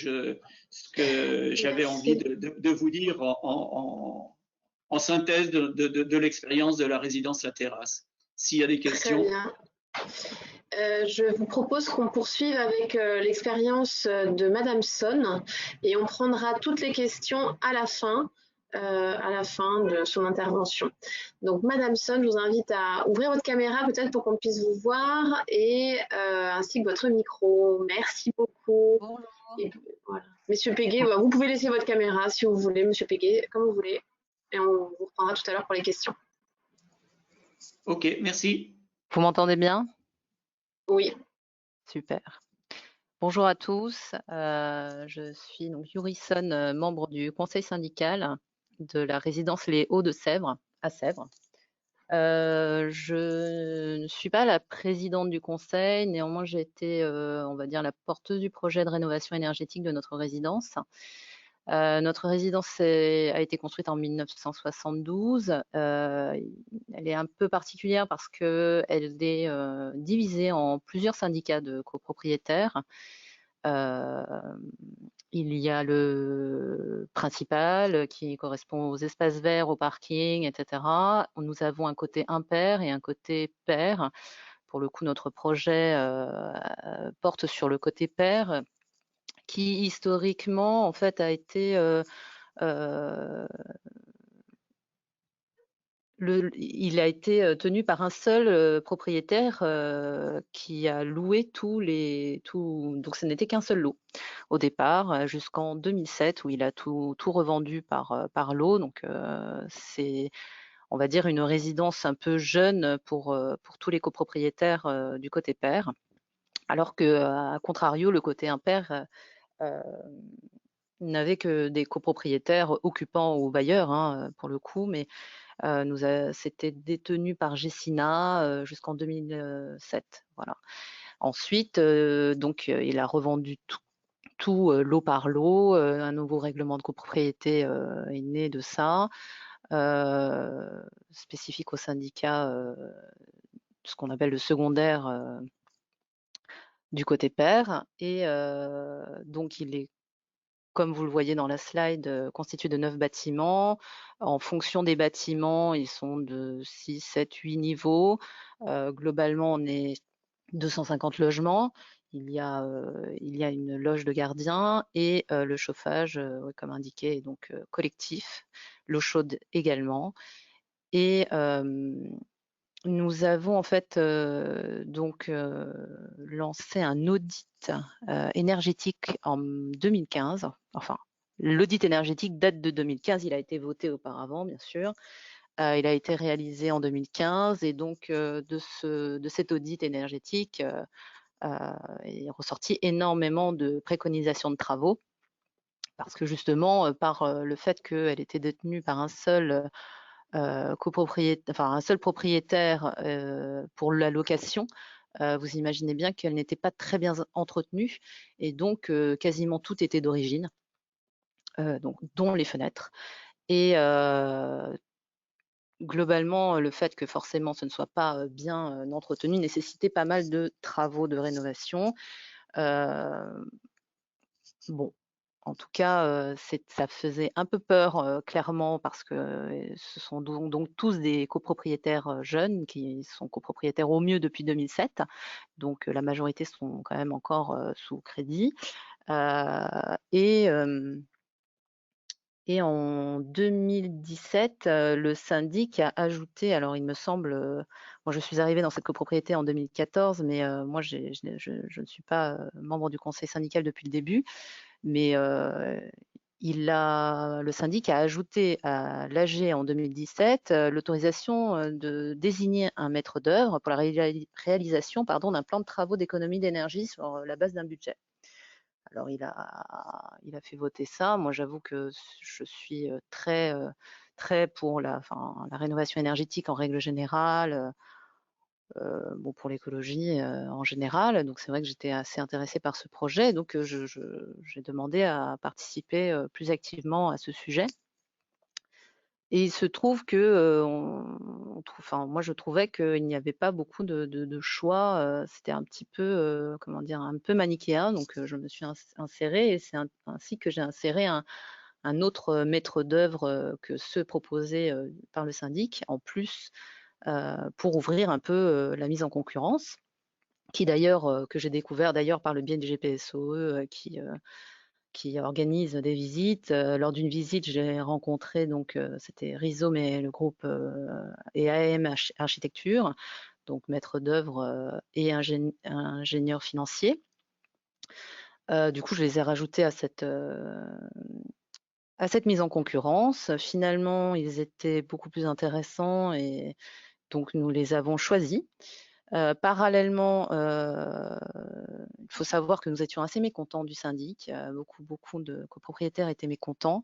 [SPEAKER 3] j'avais envie de vous dire en synthèse de l'expérience de la résidence La Terrasse. S'il y a des questions.
[SPEAKER 1] Très bien. Je vous propose qu'on poursuive avec l'expérience de Madame Son et on prendra toutes les questions à la fin de son intervention. Donc Madame Son, je vous invite à ouvrir votre caméra peut-être pour qu'on puisse vous voir et ainsi que votre micro. Merci beaucoup.
[SPEAKER 4] Bonjour.
[SPEAKER 1] Et, voilà. Monsieur Péguet, vous pouvez laisser votre caméra si vous voulez, Monsieur Péguet, comme vous voulez. Et on vous reprendra tout à l'heure pour les questions.
[SPEAKER 3] Ok, merci.
[SPEAKER 4] Vous m'entendez bien?
[SPEAKER 1] Oui.
[SPEAKER 4] Super. Bonjour à tous. Je suis donc Yurison, membre du conseil syndical de la résidence Les Hauts de Sèvres, à Sèvres. Je ne suis pas la présidente du conseil, néanmoins j'ai été, on va dire, la porteuse du projet de rénovation énergétique de notre résidence. Notre résidence a été construite en 1972. Elle est un peu particulière parce qu'elle est divisée en plusieurs syndicats de copropriétaires. Il y a le principal qui correspond aux espaces verts, au parking, etc. Nous avons un côté impair et un côté pair. Pour le coup, notre projet porte sur le côté pair, qui historiquement en fait a été il a été tenu par un seul propriétaire qui a loué donc ce n'était qu'un seul lot au départ jusqu'en 2007 où il a tout revendu par lot. Donc c'est, on va dire, une résidence un peu jeune pour tous les copropriétaires du côté pair, alors que à contrario le côté impair n'avait que des copropriétaires occupants ou bailleurs pour le coup, mais c'était détenu par Gessina jusqu'en 2007. Voilà. Ensuite, donc, il a revendu tout lot par lot. Un nouveau règlement de copropriété est né de ça, spécifique au syndicat, ce qu'on appelle le secondaire du côté pair. Et donc, il est, comme vous le voyez dans la slide, constitué de 9 bâtiments. En fonction des bâtiments, ils sont de 6, 7, 8 niveaux. Globalement, on est 250 logements. Il y a une loge de gardien et le chauffage, comme indiqué, est donc collectif. L'eau chaude également. Et nous avons en fait donc lancé un audit énergétique en 2015. Enfin, l'audit énergétique date de 2015. Il a été voté auparavant, bien sûr. Il a été réalisé en 2015 et donc de cet audit énergétique est ressorti énormément de préconisations de travaux parce que justement, par le fait qu'elle était détenue par un seul un seul propriétaire pour la location, vous imaginez bien qu'elle n'était pas très bien entretenue et donc quasiment tout était d'origine, dont les fenêtres. Et globalement, le fait que forcément ce ne soit pas bien entretenu nécessitait pas mal de travaux de rénovation. Bon, en tout cas, ça faisait un peu peur, clairement, parce que ce sont donc tous des copropriétaires jeunes qui sont copropriétaires au mieux depuis 2007. Donc la majorité sont quand même encore sous crédit. Et Et en 2017, le syndic a ajouté, alors il me semble, moi je suis arrivée dans cette copropriété en 2014, mais moi je ne suis pas membre du conseil syndical depuis le début, mais le syndic a ajouté à l'AG en 2017 l'autorisation de désigner un maître d'œuvre pour la réalisation d'un plan de travaux d'économie d'énergie sur la base d'un budget. Alors il a fait voter ça. Moi j'avoue que je suis très pour la rénovation énergétique en règle générale, bon, pour l'écologie en général. Donc c'est vrai que j'étais assez intéressée par ce projet, donc j'ai demandé à participer plus activement à ce sujet. Et il se trouve que moi je trouvais qu'il n'y avait pas beaucoup de choix. C'était un petit peu, comment dire, un peu manichéen. Donc je me suis insérée, et c'est ainsi que j'ai inséré un autre maître d'œuvre que ceux proposés par le syndic, en plus, pour ouvrir un peu la mise en concurrence, qui d'ailleurs, que j'ai découvert d'ailleurs par le biais du GPSOE, qui organise des visites. Lors d'une visite, j'ai rencontré, donc c'était Rhizome et le groupe et AM Architecture, donc maître d'œuvre et ingénieur financier. Du coup, je les ai rajoutés à cette mise en concurrence. Finalement, ils étaient beaucoup plus intéressants, et donc nous les avons choisis. Parallèlement, il faut savoir que nous étions assez mécontents du syndic. Beaucoup de copropriétaires étaient mécontents.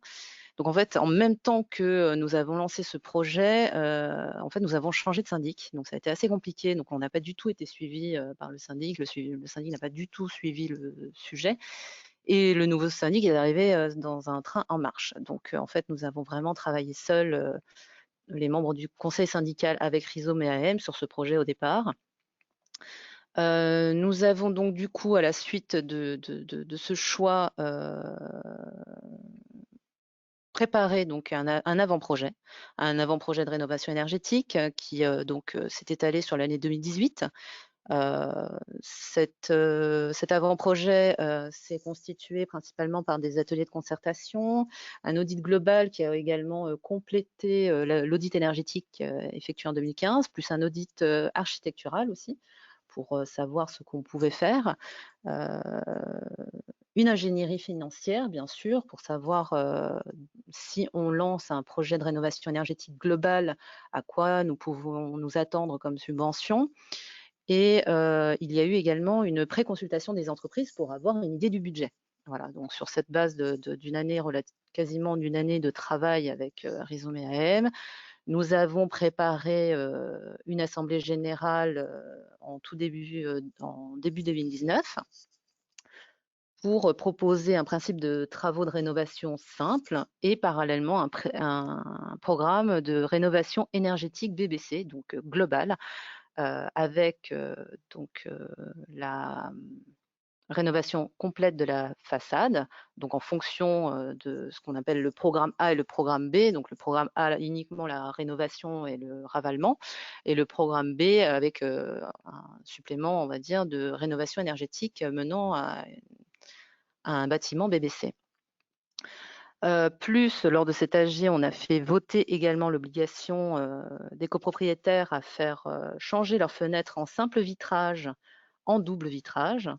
[SPEAKER 4] Donc en fait, en même temps que nous avons lancé ce projet, en fait, nous avons changé de syndic. Donc ça a été assez compliqué. Donc on n'a pas du tout été suivi par le syndic. Le syndic n'a pas du tout suivi le sujet. Et le nouveau syndic est arrivé dans un train en marche. Donc en fait, nous avons vraiment travaillé seuls, les membres du conseil syndical, avec Rhizome et AM, sur ce projet au départ. Nous avons donc du coup, à la suite de ce choix, préparé donc un avant-projet de rénovation énergétique qui donc s'est étalé sur l'année 2018. Cet avant-projet s'est constitué principalement par des ateliers de concertation, un audit global qui a également complété l'audit énergétique effectué en 2015, plus un audit architectural aussi, pour savoir ce qu'on pouvait faire. Une ingénierie financière, bien sûr, pour savoir si on lance un projet de rénovation énergétique globale, à quoi nous pouvons nous attendre comme subvention. Et il y a eu également une pré-consultation des entreprises pour avoir une idée du budget. Voilà, donc sur cette base d'une année, quasiment d'une année de travail avec Rhizome et AM, nous avons préparé une assemblée générale en début 2019 pour proposer un principe de travaux de rénovation simple et parallèlement un programme de rénovation énergétique BBC, donc global, avec la rénovation complète de la façade, donc en fonction de ce qu'on appelle le programme A et le programme B. Donc le programme A, uniquement la rénovation et le ravalement, et le programme B avec un supplément, on va dire, de rénovation énergétique menant à un bâtiment BBC. Plus, lors de cet AG, on a fait voter également l'obligation des copropriétaires à faire changer leurs fenêtres en simple vitrage en double vitrage,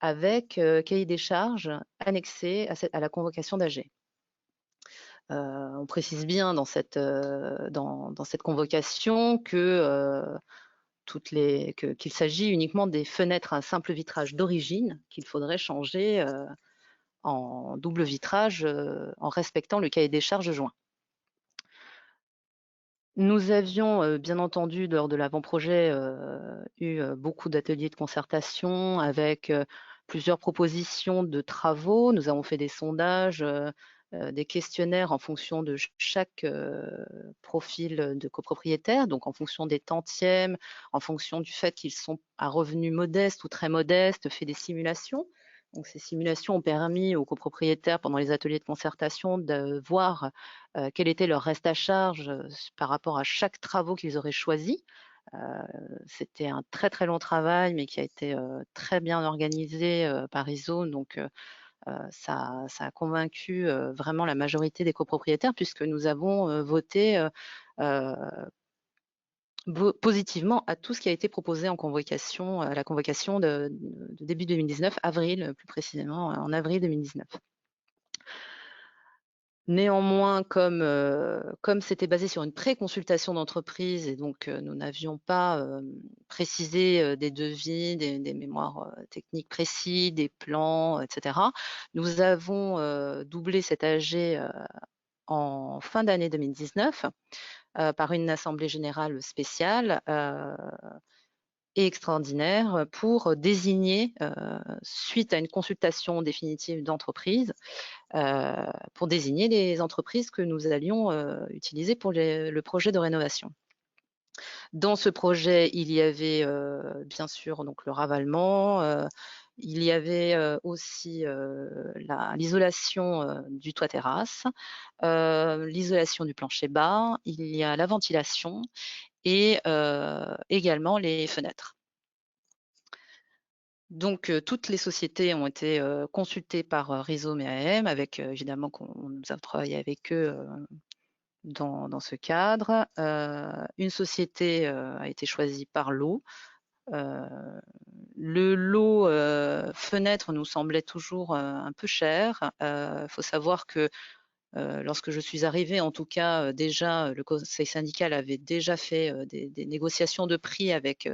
[SPEAKER 4] avec cahier des charges annexé à la convocation d'AG. On précise bien dans cette convocation qu'il s'agit uniquement des fenêtres à simple vitrage d'origine qu'il faudrait changer en double vitrage en respectant le cahier des charges joint. Nous avions bien entendu, lors de l'avant-projet, eu beaucoup d'ateliers de concertation avec plusieurs propositions de travaux. Nous avons fait des sondages, des questionnaires en fonction de chaque profil de copropriétaire, donc en fonction des tantièmes, en fonction du fait qu'ils sont à revenus modestes ou très modestes, fait des simulations. Donc ces simulations ont permis aux copropriétaires, pendant les ateliers de concertation, de voir quel était leur reste à charge par rapport à chaque travaux qu'ils auraient choisi. C'était un très très long travail, mais qui a été très bien organisé par Rhizome, donc ça a convaincu vraiment la majorité des copropriétaires, puisque nous avons voté positivement à tout ce qui a été proposé en convocation, à la convocation de début 2019, avril plus précisément, en avril 2019. Néanmoins, comme c'était basé sur une pré-consultation d'entreprise et donc nous n'avions pas précisé des devis, des mémoires techniques précis, des plans, etc., nous avons doublé cet AG en fin d'année 2019 par une assemblée générale spéciale et extraordinaire pour désigner, suite à une consultation définitive d'entreprise, pour désigner les entreprises que nous allions utiliser pour le projet de rénovation. Dans ce projet, il y avait bien sûr donc le ravalement, il y avait aussi l'isolation du toit terrasse, l'isolation du plancher bas, il y a la ventilation et également les fenêtres. Donc, toutes les sociétés ont été consultées par Rhizome et AM, avec évidemment nous avons travaillé avec eux dans ce cadre. Une société a été choisie par lot. Le lot fenêtre nous semblait toujours un peu cher. Faut savoir que lorsque je suis arrivée, en tout cas, déjà, le conseil syndical avait déjà fait des négociations de prix avec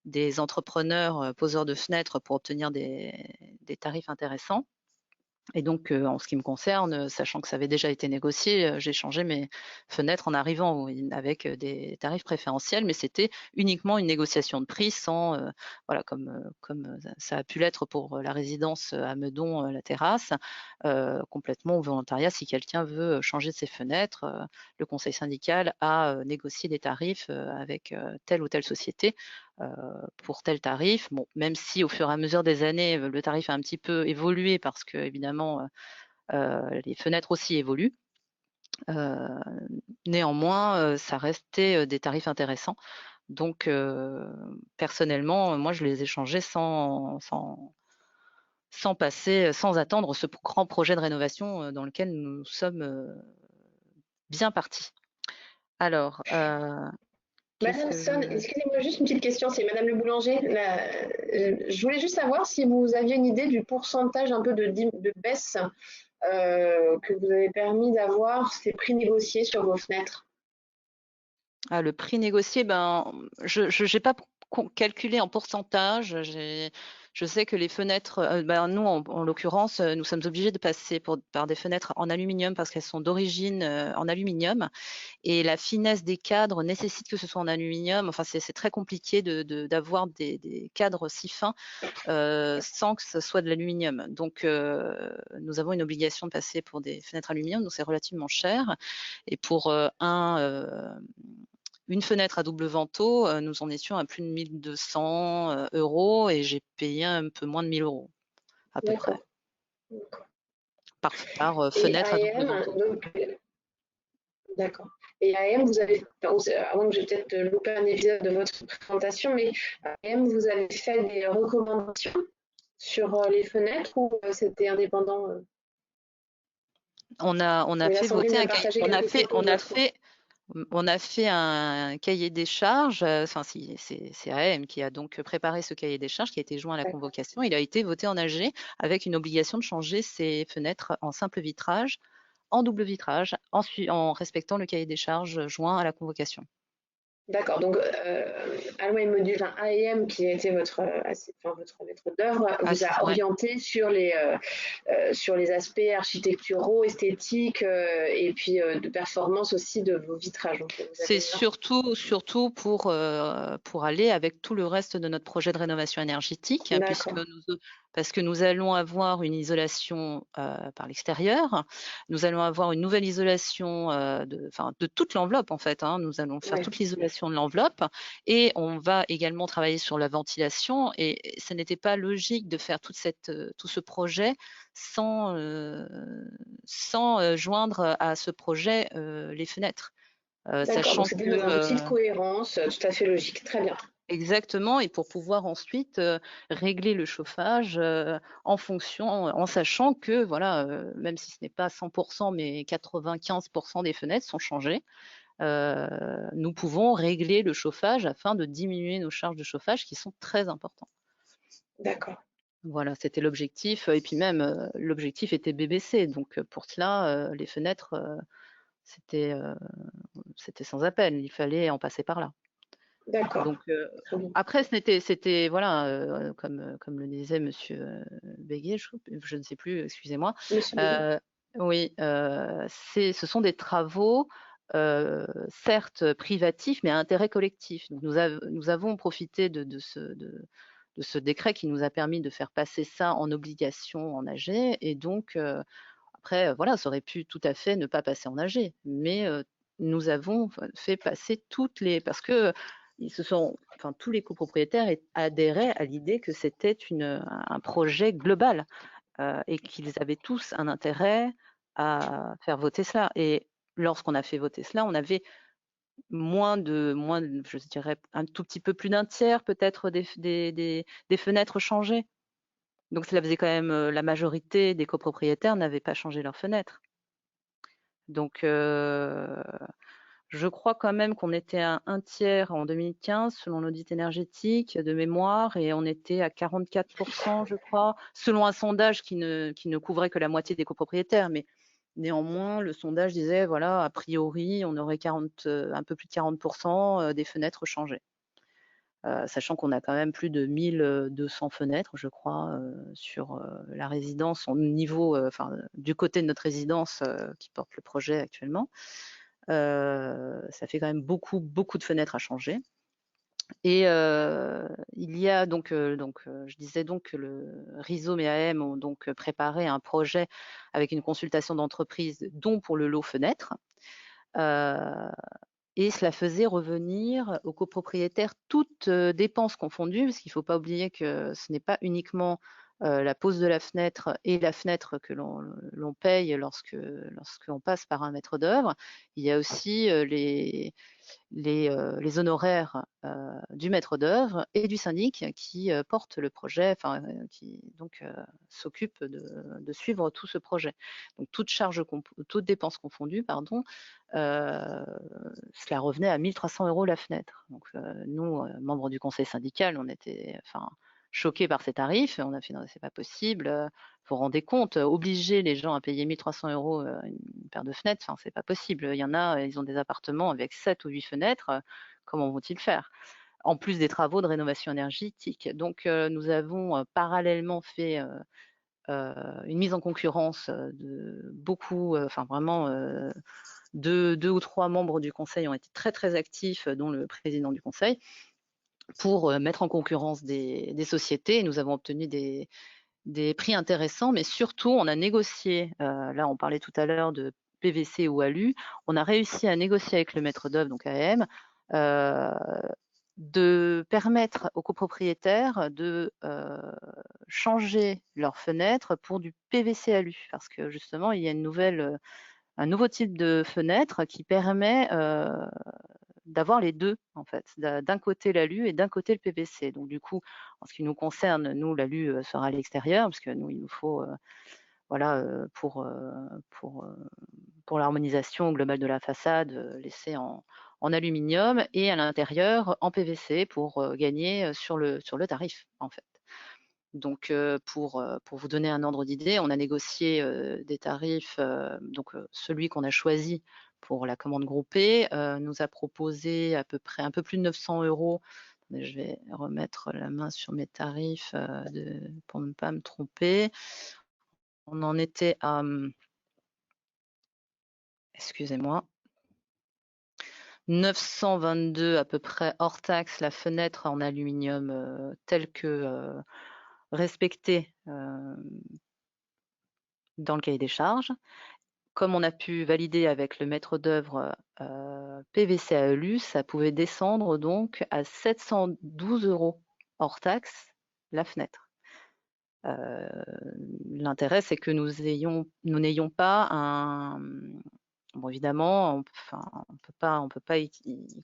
[SPEAKER 4] des entrepreneurs poseurs de fenêtres pour obtenir des tarifs intéressants. Et donc, en ce qui me concerne, sachant que ça avait déjà été négocié, j'ai changé mes fenêtres en arrivant avec des tarifs préférentiels, mais c'était uniquement une négociation de prix sans, voilà, comme ça a pu l'être pour la résidence à Meudon, la terrasse, complètement au volontariat. Si quelqu'un veut changer de ses fenêtres, le conseil syndical a négocié des tarifs avec telle ou telle société pour tel tarif. Bon, même si au fur et à mesure des années, le tarif a un petit peu évolué parce que évidemment les fenêtres aussi évoluent. Néanmoins, ça restait des tarifs intéressants. Donc personnellement, moi je les ai changés sans attendre ce grand projet de rénovation dans lequel nous sommes bien partis. Alors,
[SPEAKER 1] Madame Son, excusez-moi juste une petite question, c'est Madame Le Boulanger. Je voulais juste savoir si vous aviez une idée du pourcentage un peu de baisse que vous avez permis d'avoir ces prix négociés sur vos fenêtres.
[SPEAKER 4] Ah, le prix négocié, ben, je n'ai pas calculé en pourcentage. Je sais que les fenêtres, ben, nous en l'occurrence, nous sommes obligés de passer par des fenêtres en aluminium parce qu'elles sont d'origine en aluminium. Et la finesse des cadres nécessite que ce soit en aluminium. Enfin, c'est très compliqué d'avoir des cadres si fins sans que ce soit de l'aluminium. Donc, nous avons une obligation de passer pour des fenêtres aluminium, donc c'est relativement cher. Et pour une fenêtre à double vanneau, nous en étions à plus de 1 200 € et j'ai payé un peu moins de 1 000 € à peu près. Par fenêtre à double vanneau.
[SPEAKER 1] D'accord. Et AM, vous avez, avant que j'ai peut-être loupé un épisode de votre présentation, mais AM, vous avez fait des recommandations sur les fenêtres ou c'était indépendant?
[SPEAKER 4] On a fait voter on a fait un cahier des charges. Enfin, c'est AM qui a donc préparé ce cahier des charges qui a été joint à la convocation. Il a été voté en AG avec une obligation de changer ces fenêtres en simple vitrage, en double vitrage, en respectant le cahier des charges joint à la convocation.
[SPEAKER 1] D'accord, donc Alloy Module AM, qui a été votre maître d'œuvre, vous a orienté sur les aspects architecturaux, esthétiques et puis de performance aussi de vos vitrages.
[SPEAKER 4] C'est surtout pour aller avec tout le reste de notre projet de rénovation énergétique, parce que nous allons avoir une isolation par l'extérieur, nous allons avoir une nouvelle isolation de toute l'enveloppe en fait, hein. Nous allons faire toute l'isolation de l'enveloppe et on va également travailler sur la ventilation et ce n'était pas logique de faire tout ce projet sans joindre à ce projet les fenêtres.
[SPEAKER 1] Sachant que c'était une petite cohérence, tout à fait logique, très bien.
[SPEAKER 4] Exactement, et pour pouvoir ensuite régler le chauffage en fonction, en sachant que voilà, même si ce n'est pas 100%, mais 95% des fenêtres sont changées, nous pouvons régler le chauffage afin de diminuer nos charges de chauffage qui sont très importantes.
[SPEAKER 1] D'accord.
[SPEAKER 4] Voilà, c'était l'objectif, et puis même l'objectif était BBC, donc pour cela, les fenêtres, c'était sans appel, il fallait en passer par là.
[SPEAKER 1] D'accord.
[SPEAKER 4] Donc après, c'était voilà, comme le disait Monsieur Béguet, je ne sais plus, excusez-moi.
[SPEAKER 1] Monsieur Béguet.
[SPEAKER 4] Oui, ce sont des travaux, certes privatifs, mais à intérêt collectif. Donc nous avons profité de ce décret qui nous a permis de faire passer ça en obligation en AG, et donc après, voilà, ça aurait pu tout à fait ne pas passer en AG, mais nous avons fait passer parce que tous les copropriétaires adhéraient à l'idée que c'était un projet global et qu'ils avaient tous un intérêt à faire voter cela. Et lorsqu'on a fait voter cela, on avait je dirais un tout petit peu plus d'un tiers peut-être des fenêtres changées. Donc cela faisait quand même, la majorité des copropriétaires n'avaient pas changé leurs fenêtres. Donc je crois quand même qu'on était à un tiers en 2015 selon l'audit énergétique de mémoire, et on était à 44%, je crois, selon un sondage qui ne couvrait que la moitié des copropriétaires. Mais néanmoins, le sondage disait, voilà, a priori, on aurait un peu plus de 40% des fenêtres changées. Sachant qu'on a quand même plus de 1200 fenêtres, je crois, sur la résidence, du côté de notre résidence qui porte le projet actuellement. Ça fait quand même beaucoup de fenêtres à changer. Et il y a donc, je disais donc que le Rhizome et AM ont donc préparé un projet avec une consultation d'entreprise, dont pour le lot fenêtre. Et cela faisait revenir aux copropriétaires toutes dépenses confondues, parce qu'il ne faut pas oublier que ce n'est pas uniquement la pose de la fenêtre et la fenêtre que l'on paye lorsqu'on passe par un maître d'œuvre. Il y a aussi les honoraires du maître d'œuvre et du syndic qui porte le projet, qui donc s'occupe de suivre tout ce projet. Donc toute dépense confondue, pardon, cela revenait à 1 300 € la fenêtre. Donc nous, membres du conseil syndical, on était choqués par ces tarifs, et on a fait non, c'est pas possible. Vous vous rendez compte, obliger les gens à payer 1 300 € une paire de fenêtres, c'est pas possible. Il y en a, ils ont des appartements avec 7 ou 8 fenêtres, comment vont-ils faire? En plus des travaux de rénovation énergétique. Donc nous avons parallèlement fait une mise en concurrence de beaucoup, vraiment 2 ou 3 membres du conseil ont été très très actifs, dont le président du conseil, pour mettre en concurrence des sociétés. Et nous avons obtenu des prix intéressants, mais surtout on a négocié, là on parlait tout à l'heure de PVC ou alu, on a réussi à négocier avec le maître d'œuvre, donc AM, de permettre aux copropriétaires de changer leurs fenêtres pour du PVC alu, parce que justement il y a un nouveau type de fenêtre qui permet d'avoir les deux, en fait, d'un côté l'alu et d'un côté le PVC. Donc du coup, en ce qui nous concerne, nous, l'alu sera à l'extérieur, parce que nous, il nous faut, pour l'harmonisation globale de la façade, laisser en aluminium, et à l'intérieur en PVC pour gagner sur le tarif, en fait. Donc pour vous donner un ordre d'idée, on a négocié des tarifs, donc celui qu'on a choisi pour la commande groupée nous a proposé à peu près un peu plus de 900 €. Attendez, je vais remettre la main sur mes tarifs pour ne pas me tromper. On en était à, excusez-moi, 922 à peu près hors taxe la fenêtre en aluminium telle que respectée dans le cahier des charges. Comme on a pu valider avec le maître d'œuvre PVC alu, ça pouvait descendre donc à 712 € hors taxe la fenêtre. L'intérêt, c'est que nous n'ayons pas Bon, évidemment, on peut pas y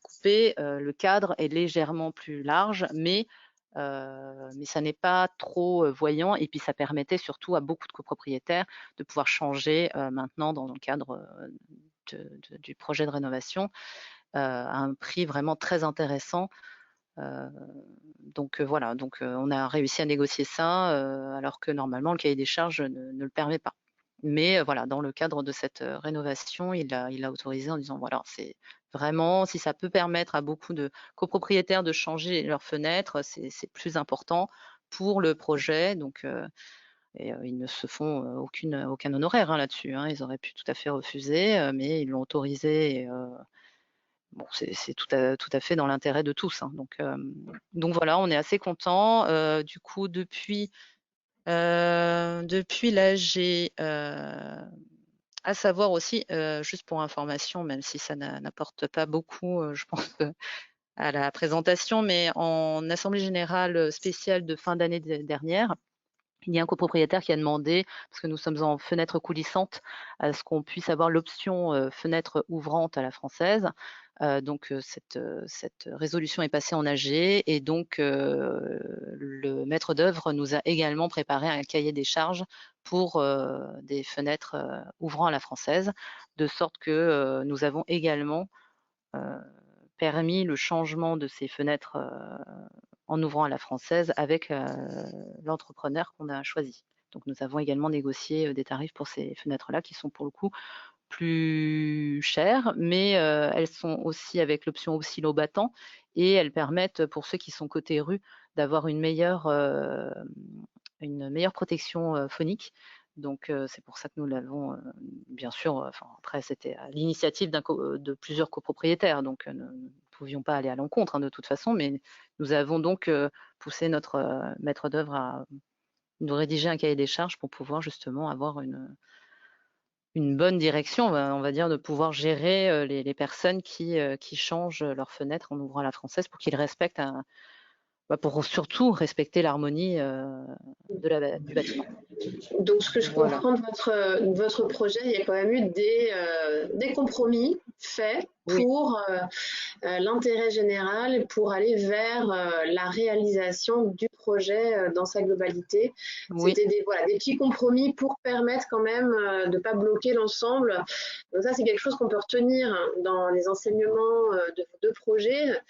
[SPEAKER 4] couper. Le cadre est légèrement plus large, mais ça n'est pas trop voyant. Et puis, ça permettait surtout à beaucoup de copropriétaires de pouvoir changer maintenant dans le cadre du projet de rénovation à un prix vraiment très intéressant. Donc voilà, on a réussi à négocier ça alors que normalement le cahier des charges ne le permet pas. Mais voilà, dans le cadre de cette rénovation, il a autorisé en disant voilà, c'est vraiment, si ça peut permettre à beaucoup de copropriétaires de changer leurs fenêtres, c'est plus important pour le projet. Donc ils ne se font aucun honoraire là-dessus. Ils auraient pu tout à fait refuser, mais ils l'ont autorisé. Et, bon, c'est tout à fait dans l'intérêt de tous. Donc voilà, on est assez content. Du coup, depuis l'AG, à savoir aussi, juste pour information, même si ça n'apporte pas beaucoup, je pense, à la présentation, mais en assemblée générale spéciale de fin d'année dernière, il y a un copropriétaire qui a demandé, parce que nous sommes en fenêtre coulissante, à ce qu'on puisse avoir l'option fenêtre ouvrante à la française. Donc cette résolution est passée en AG et donc le maître d'œuvre nous a également préparé un cahier des charges pour des fenêtres ouvrant à la française, de sorte que nous avons également permis le changement de ces fenêtres en ouvrant à la française avec l'entrepreneur qu'on a choisi. Donc nous avons également négocié des tarifs pour ces fenêtres-là qui sont pour le coup plus chères, mais elles sont aussi avec l'option oscillo-battant et elles permettent pour ceux qui sont côté rue d'avoir une meilleure protection phonique. Donc c'est pour ça que nous l'avons, bien sûr, après c'était à l'initiative de plusieurs copropriétaires, donc nous ne pouvions pas aller à l'encontre de toute façon, mais nous avons donc poussé notre maître d'œuvre à nous rédiger un cahier des charges pour pouvoir justement avoir une bonne direction, on va dire, de pouvoir gérer les personnes qui changent leurs fenêtres en ouvrant à la française pour qu'ils respectent pour surtout respecter l'harmonie du bâtiment.
[SPEAKER 1] Donc, ce que je comprends de votre projet, il y a quand même eu des compromis faits pour l'intérêt général, pour aller vers la réalisation du projet dans sa globalité.
[SPEAKER 4] Oui.
[SPEAKER 1] C'était des petits compromis pour permettre quand même de ne pas bloquer l'ensemble. Donc ça, c'est quelque chose qu'on peut retenir dans les enseignements de vos deux projets.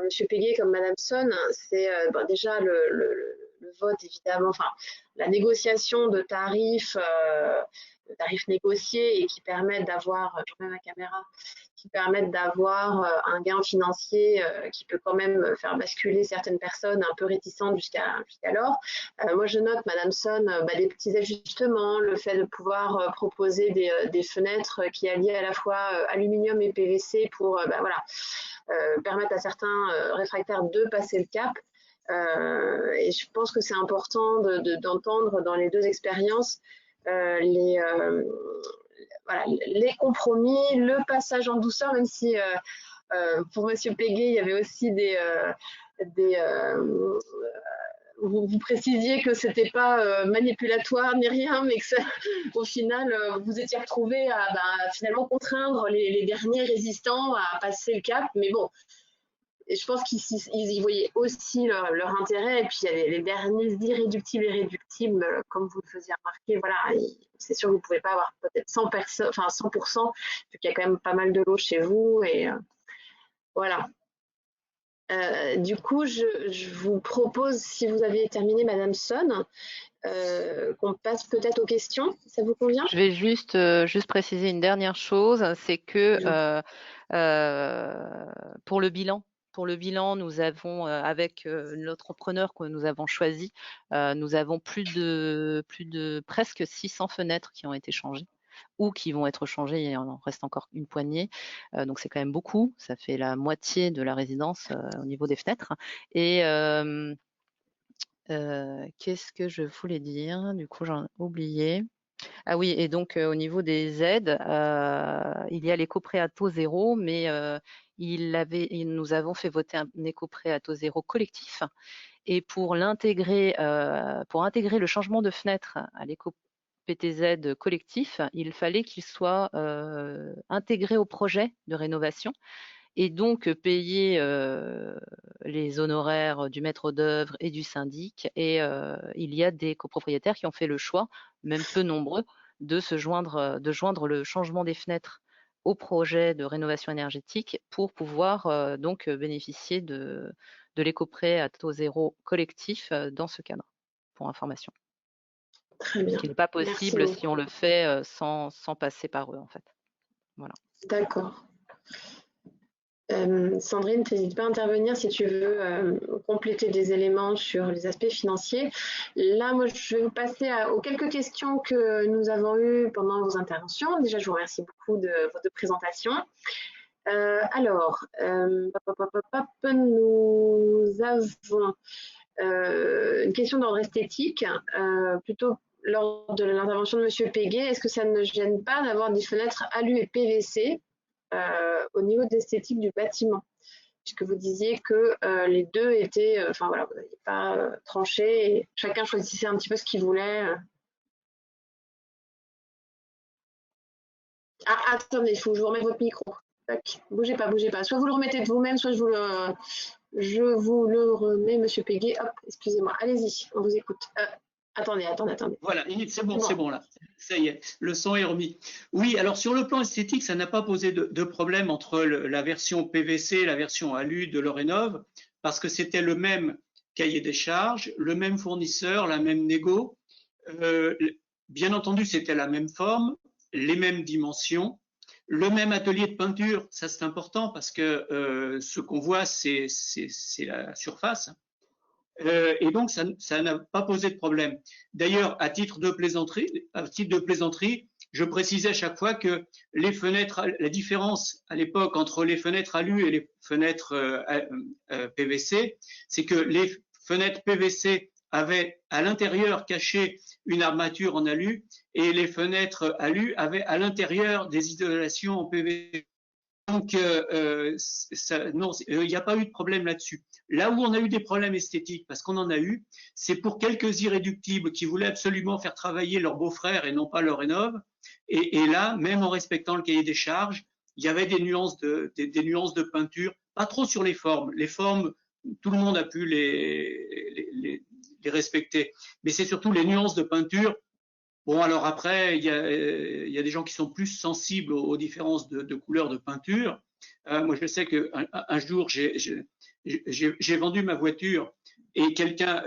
[SPEAKER 1] Monsieur Péguet comme Madame Son, c'est déjà le vote évidemment, la négociation de tarifs négociés et qui permettent d'avoir, je remets ma caméra, qui permettent d'avoir un gain financier qui peut quand même faire basculer certaines personnes un peu réticentes jusqu'alors. Moi, je note, Madame Son, des petits ajustements, le fait de pouvoir proposer des fenêtres qui allient à la fois aluminium et PVC pour permettre à certains réfractaires de passer le cap. Et je pense que c'est important d'entendre dans les deux expériences les compromis, le passage en douceur, même si pour Monsieur Péguet, il y avait aussi vous précisiez que c'était pas manipulatoire ni rien, mais que au final, vous étiez retrouvé à finalement contraindre les derniers résistants à passer le cap. Mais bon, et je pense qu'ils y voyaient aussi leur intérêt. Et puis, il y avait les derniers irréductibles et réductibles, comme vous le faisiez remarquer. Voilà, c'est sûr que vous ne pouvez pas avoir peut-être 100%, vu qu'il y a quand même pas mal de lots chez vous. Et voilà. Du coup, je vous propose, si vous avez terminé, Madame Son, qu'on passe peut-être aux questions. Ça vous convient?
[SPEAKER 4] Je vais juste préciser une dernière chose, c'est que pour le bilan, nous avons, avec l'entrepreneur que nous avons choisi, nous avons plus de presque 600 fenêtres qui ont été changées ou qui vont être changées. Il en reste encore une poignée. Donc, c'est quand même beaucoup. Ça fait la moitié de la résidence au niveau des fenêtres. Et qu'est-ce que je voulais dire? Du coup, j'en ai oublié. Ah oui, et donc au niveau des aides, il y a l'éco-prêt à taux zéro, mais nous avons fait voter un éco-prêt à taux zéro collectif. Et pour intégrer le changement de fenêtre à l'éco PTZ collectif, il fallait qu'il soit intégré au projet de rénovation et donc payer les honoraires du maître d'œuvre et du syndic. Et il y a des copropriétaires qui ont fait le choix, même peu nombreux, de joindre le changement des fenêtres au projet de rénovation énergétique pour pouvoir donc bénéficier de l'éco-prêt à taux zéro collectif dans ce cadre, pour information.
[SPEAKER 1] Très bien.
[SPEAKER 4] Ce qui n'est pas
[SPEAKER 1] Merci
[SPEAKER 4] possible
[SPEAKER 1] beaucoup.
[SPEAKER 4] si on le fait sans passer par eux, en fait. Voilà.
[SPEAKER 1] D'accord. Sandrine, n'hésite pas à intervenir si tu veux compléter des éléments sur les aspects financiers. Là, moi, je vais vous passer aux quelques questions que nous avons eues pendant vos interventions. Déjà, je vous remercie beaucoup de vos deux présentations. Alors, nous avons une question d'ordre esthétique, plutôt lors de l'intervention de M. Péguet. Est-ce que ça ne gêne pas d'avoir des fenêtres alu et PVC au niveau de l'esthétique du bâtiment, puisque vous disiez que les deux étaient, enfin voilà, vous n'aviez pas tranché et chacun choisissait un petit peu ce qu'il voulait. Ah, attendez, il faut que je vous remette votre micro. Tac. Bougez pas, bougez pas. Soit vous le remettez de vous-même, soit je vous le remets, Monsieur Péguet. Hop, excusez-moi. Allez-y, on vous écoute. Attendez.
[SPEAKER 3] Voilà, c'est bon là. Ça y est, le son est remis. Oui, alors sur le plan esthétique, ça n'a pas posé de problème entre la version PVC et la version alu de Lorenov, parce que c'était le même cahier des charges, le même fournisseur, la même négo. Bien entendu, c'était la même forme, les mêmes dimensions, le même atelier de peinture. Ça, c'est important parce que ce qu'on voit, c'est la surface. Et donc, ça n'a pas posé de problème. D'ailleurs, à titre de plaisanterie, je précisais à chaque fois que les fenêtres, la différence à l'époque entre les fenêtres alu et les fenêtres PVC, c'est que les fenêtres PVC avaient à l'intérieur caché une armature en alu et les fenêtres alu avaient à l'intérieur des isolations en PVC. Donc, non, il n'y a pas eu de problème là-dessus. Là où on a eu des problèmes esthétiques, parce qu'on en a eu, c'est pour quelques irréductibles qui voulaient absolument faire travailler leur beau-frère et non pas leur rénov. Et là, même en respectant le cahier des charges, il y avait des nuances de peinture, pas trop sur les formes. Les formes, tout le monde a pu les respecter. Mais c'est surtout les nuances de peinture. Bon, alors après, il y a des gens qui sont plus sensibles aux différences de couleurs de peinture. Moi, je sais qu'un jour, j'ai vendu ma voiture et quelqu'un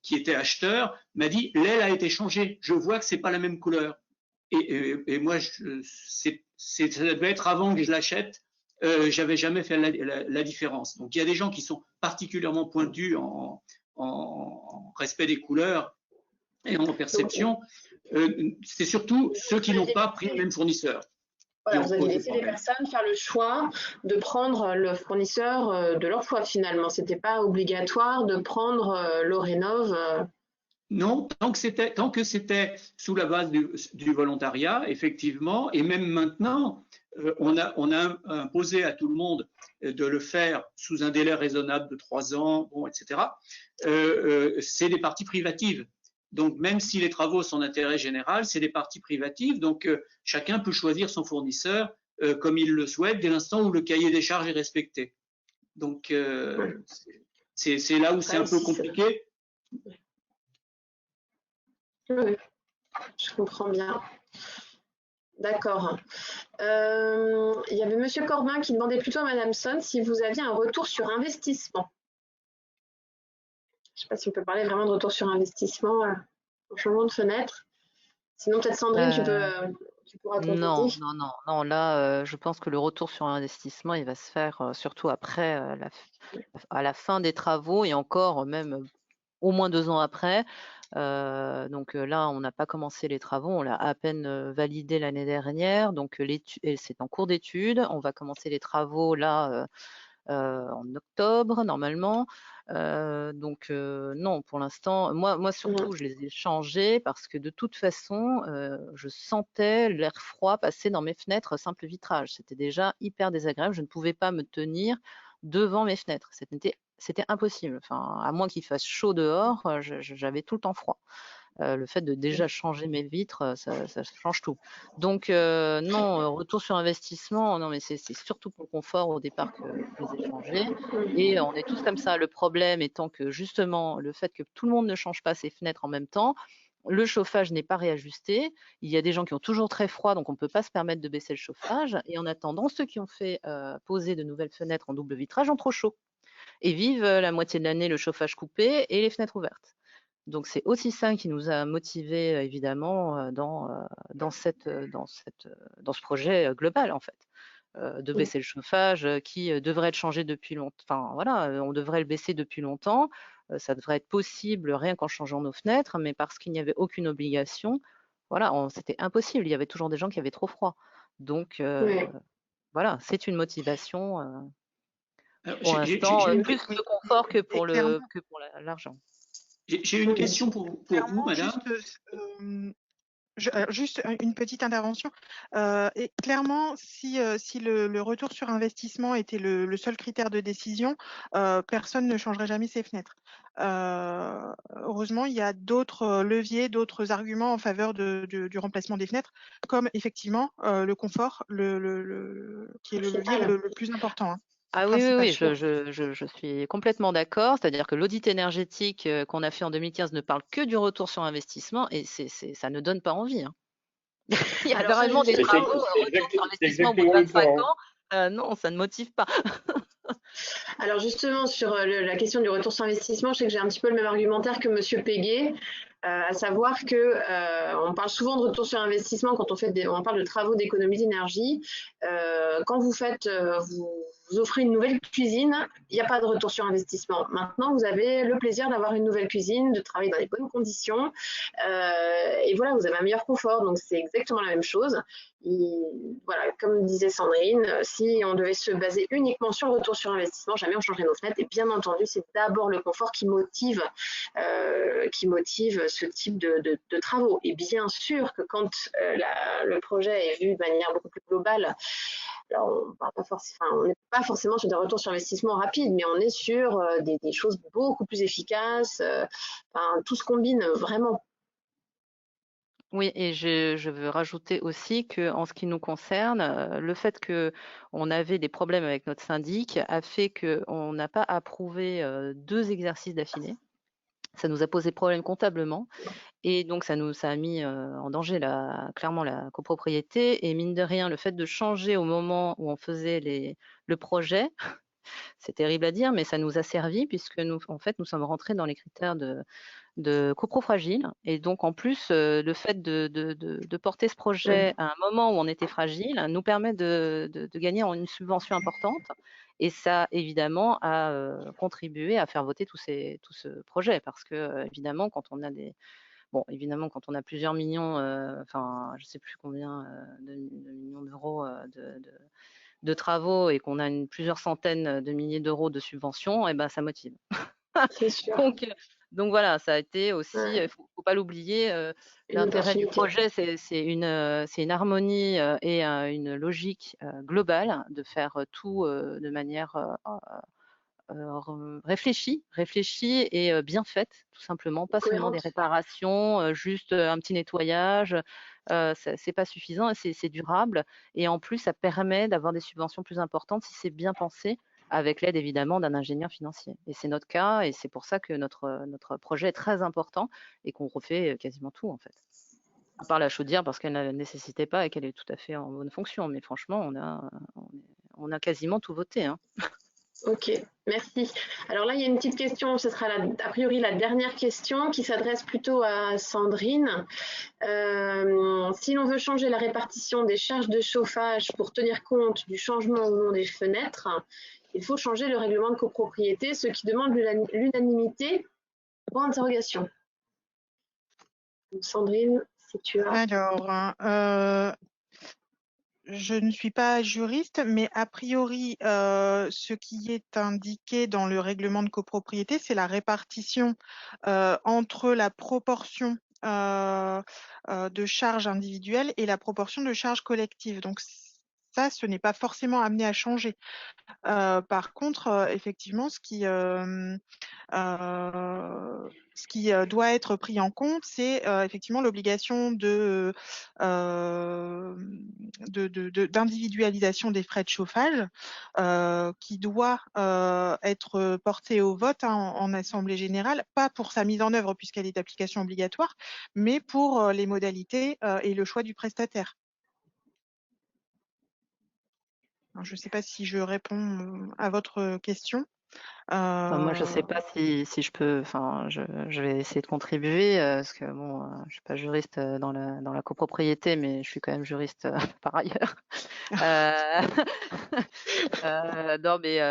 [SPEAKER 3] qui était acheteur m'a dit l'aile a été changée, je vois que c'est pas la même couleur. Et moi, ça devait être avant que je l'achète, j'avais jamais fait la différence. Donc il y a des gens qui sont particulièrement pointus en respect des couleurs et en perception. C'est surtout ceux qui n'ont pas pris le même fournisseur.
[SPEAKER 1] Voilà, vous avez laissé les personnes faire le choix de prendre le fournisseur de leur choix finalement. C'était pas obligatoire de prendre Lorenov.
[SPEAKER 3] Non, tant que c'était sous la base du volontariat, effectivement, et même maintenant, on a imposé à tout le monde de le faire sous un délai raisonnable de 3 ans, bon, etc. C'est des parties privatives. Donc, même si les travaux sont d'intérêt général, c'est des parties privatives. Donc, chacun peut choisir son fournisseur comme il le souhaite dès l'instant où le cahier des charges est respecté. Donc, c'est là où c'est un peu compliqué.
[SPEAKER 1] Oui, je comprends bien. D'accord. Il y avait Monsieur Corbin qui demandait plutôt à Madame Son si vous aviez un retour sur investissement. Je ne sais pas si on peut parler vraiment de retour sur investissement au changement de fenêtre. Sinon, peut-être Sandrine, tu pourras compléter.
[SPEAKER 4] Non. Là, je pense que le retour sur investissement, il va se faire surtout après, à la fin des travaux et encore même au moins 2 ans après. Donc là, on n'a pas commencé les travaux, on l'a à peine validé l'année dernière. Donc c'est en cours d'étude. On va commencer les travaux là en octobre normalement. Donc non, pour l'instant, moi surtout, je les ai changés parce que de toute façon, je sentais l'air froid passer dans mes fenêtres simple vitrage. C'était déjà hyper désagréable. Je ne pouvais pas me tenir devant mes fenêtres. C'était impossible. Enfin, à moins qu'il fasse chaud dehors, j'avais tout le temps froid. le fait de déjà changer mes vitres, ça change tout. Donc non, retour sur investissement, non, mais c'est surtout pour le confort au départ que je les ai changés. Et on est tous comme ça. Le problème étant que justement, le fait que tout le monde ne change pas ses fenêtres en même temps, le chauffage n'est pas réajusté. Il y a des gens qui ont toujours très froid, donc on ne peut pas se permettre de baisser le chauffage. Et en attendant, ceux qui ont fait poser de nouvelles fenêtres en double vitrage ont trop chaud et vivent la moitié de l'année le chauffage coupé et les fenêtres ouvertes. Donc c'est aussi ça qui nous a motivés évidemment dans ce projet global en fait, de baisser le chauffage qui devrait être changé depuis longtemps. Enfin voilà, on devrait le baisser depuis longtemps. Ça devrait être possible rien qu'en changeant nos fenêtres, mais parce qu'il n'y avait aucune obligation, voilà, c'était impossible. Il y avait toujours des gens qui avaient trop froid. Donc voilà, c'est une motivation
[SPEAKER 3] Alors,
[SPEAKER 4] pour l'instant plus le confort que pour l'argent.
[SPEAKER 3] J'ai une question pour vous, madame.
[SPEAKER 2] Juste une petite intervention. Et clairement, si le retour sur investissement était le seul critère de décision, personne ne changerait jamais ses fenêtres. Heureusement, il y a d'autres leviers, d'autres arguments en faveur du remplacement des fenêtres, comme effectivement le confort, qui est le levier le plus important. Hein.
[SPEAKER 4] Ah oui, je suis complètement d'accord. C'est-à-dire que l'audit énergétique qu'on a fait en 2015 ne parle que du retour sur investissement et ça ne donne pas envie. Hein. Il y a vraiment des travaux, retour sur investissement au bout de 25 ans. Non, ça ne motive pas.
[SPEAKER 1] Alors justement, sur la question du retour sur investissement, je sais que j'ai un petit peu le même argumentaire que Monsieur Péguet, à savoir que on parle souvent de retour sur investissement quand on parle de travaux d'économie d'énergie. Quand vous offrez une nouvelle cuisine, il n'y a pas de retour sur investissement. Maintenant, vous avez le plaisir d'avoir une nouvelle cuisine, de travailler dans les bonnes conditions, et voilà, vous avez un meilleur confort. Donc c'est exactement la même chose. Voilà, comme disait Sandrine, si on devait se baser uniquement sur le retour sur investissement, jamais on changerait nos fenêtres. Et bien entendu, c'est d'abord le confort qui motive ce type de travaux. Et bien sûr que quand le projet est vu de manière beaucoup plus globale, alors on n'est pas forcément sur des retours sur investissement rapides, mais on est sur des choses beaucoup plus efficaces. Tout se combine vraiment.
[SPEAKER 4] Oui, et je veux rajouter aussi qu'en ce qui nous concerne, le fait qu'on avait des problèmes avec notre syndic a fait qu'on n'a pas approuvé 2 exercices d'affilée. Ça nous a posé problème comptablement et donc ça a mis en danger clairement la copropriété et mine de rien, le fait de changer au moment où on faisait le projet, c'est terrible à dire, mais ça nous a servi puisque nous sommes rentrés dans les critères de copro-fragile. Et donc, en plus, le fait de porter ce projet à un moment où on était fragile nous permet de gagner en une subvention importante. Et ça, évidemment, a contribué à faire voter tout ce projet. Parce que, évidemment, quand on a plusieurs millions, je ne sais plus combien de millions d'euros de travaux et qu'on a plusieurs centaines de milliers d'euros de subventions, et ben, ça motive.
[SPEAKER 1] C'est sûr.
[SPEAKER 4] Donc voilà, ça a été aussi, faut pas l'oublier, l'intérêt du projet, c'est une harmonie et une logique globale de faire tout de manière réfléchie et bien faite, tout simplement, pas seulement des réparations, juste un petit nettoyage, c'est pas suffisant, c'est durable et en plus ça permet d'avoir des subventions plus importantes si c'est bien pensé, avec l'aide évidemment d'un ingénieur financier. Et c'est notre cas et c'est pour ça que notre projet est très important et qu'on refait quasiment tout en fait. À part la chaudière parce qu'elle ne nécessitait pas et qu'elle est tout à fait en bonne fonction, mais franchement on a quasiment tout voté. Hein.
[SPEAKER 1] Ok, merci. Alors là, il y a une petite question, ce sera a priori la dernière question qui s'adresse plutôt à Sandrine. Si l'on veut changer la répartition des charges de chauffage pour tenir compte du changement ou non des fenêtres, il faut changer le règlement de copropriété, ce qui demande l'unanimité. Point d'interrogation. Sandrine, si tu as...
[SPEAKER 2] Alors, je ne suis pas juriste, mais a priori, ce qui est indiqué dans le règlement de copropriété, c'est la répartition entre la proportion de charges individuelles et la proportion de charges collectives. Donc, ça, ce n'est pas forcément amené à changer. Par contre, effectivement, ce qui doit être pris en compte, c'est effectivement l'obligation d'individualisation des frais de chauffage qui doit être portée au vote en Assemblée générale, pas pour sa mise en œuvre puisqu'elle est d'application obligatoire, mais pour les modalités et le choix du prestataire. Alors, je ne sais pas si je réponds à votre question.
[SPEAKER 4] Moi, je sais pas si je peux, enfin, je vais essayer de contribuer, parce que bon, je suis pas juriste dans la copropriété, mais je suis quand même juriste par ailleurs. Non, mais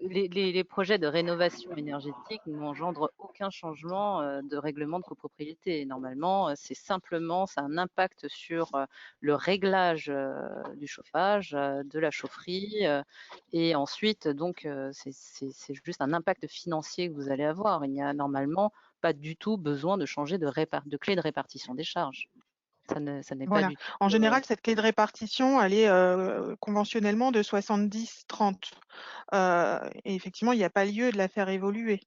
[SPEAKER 4] les projets de rénovation énergétique n'engendrent aucun changement de règlement de copropriété. Normalement, c'est simplement, ça a un impact sur le réglage du chauffage, de la chaufferie, et ensuite, donc, c'est juste un impact financier que vous allez avoir. Il n'y a normalement pas du tout besoin de changer de clé de répartition des charges. Ça n'est pas
[SPEAKER 2] Voilà.
[SPEAKER 4] du tout.
[SPEAKER 2] En général, cette clé de répartition, elle est conventionnellement de 70-30. Et effectivement, il n'y a pas lieu de la faire évoluer.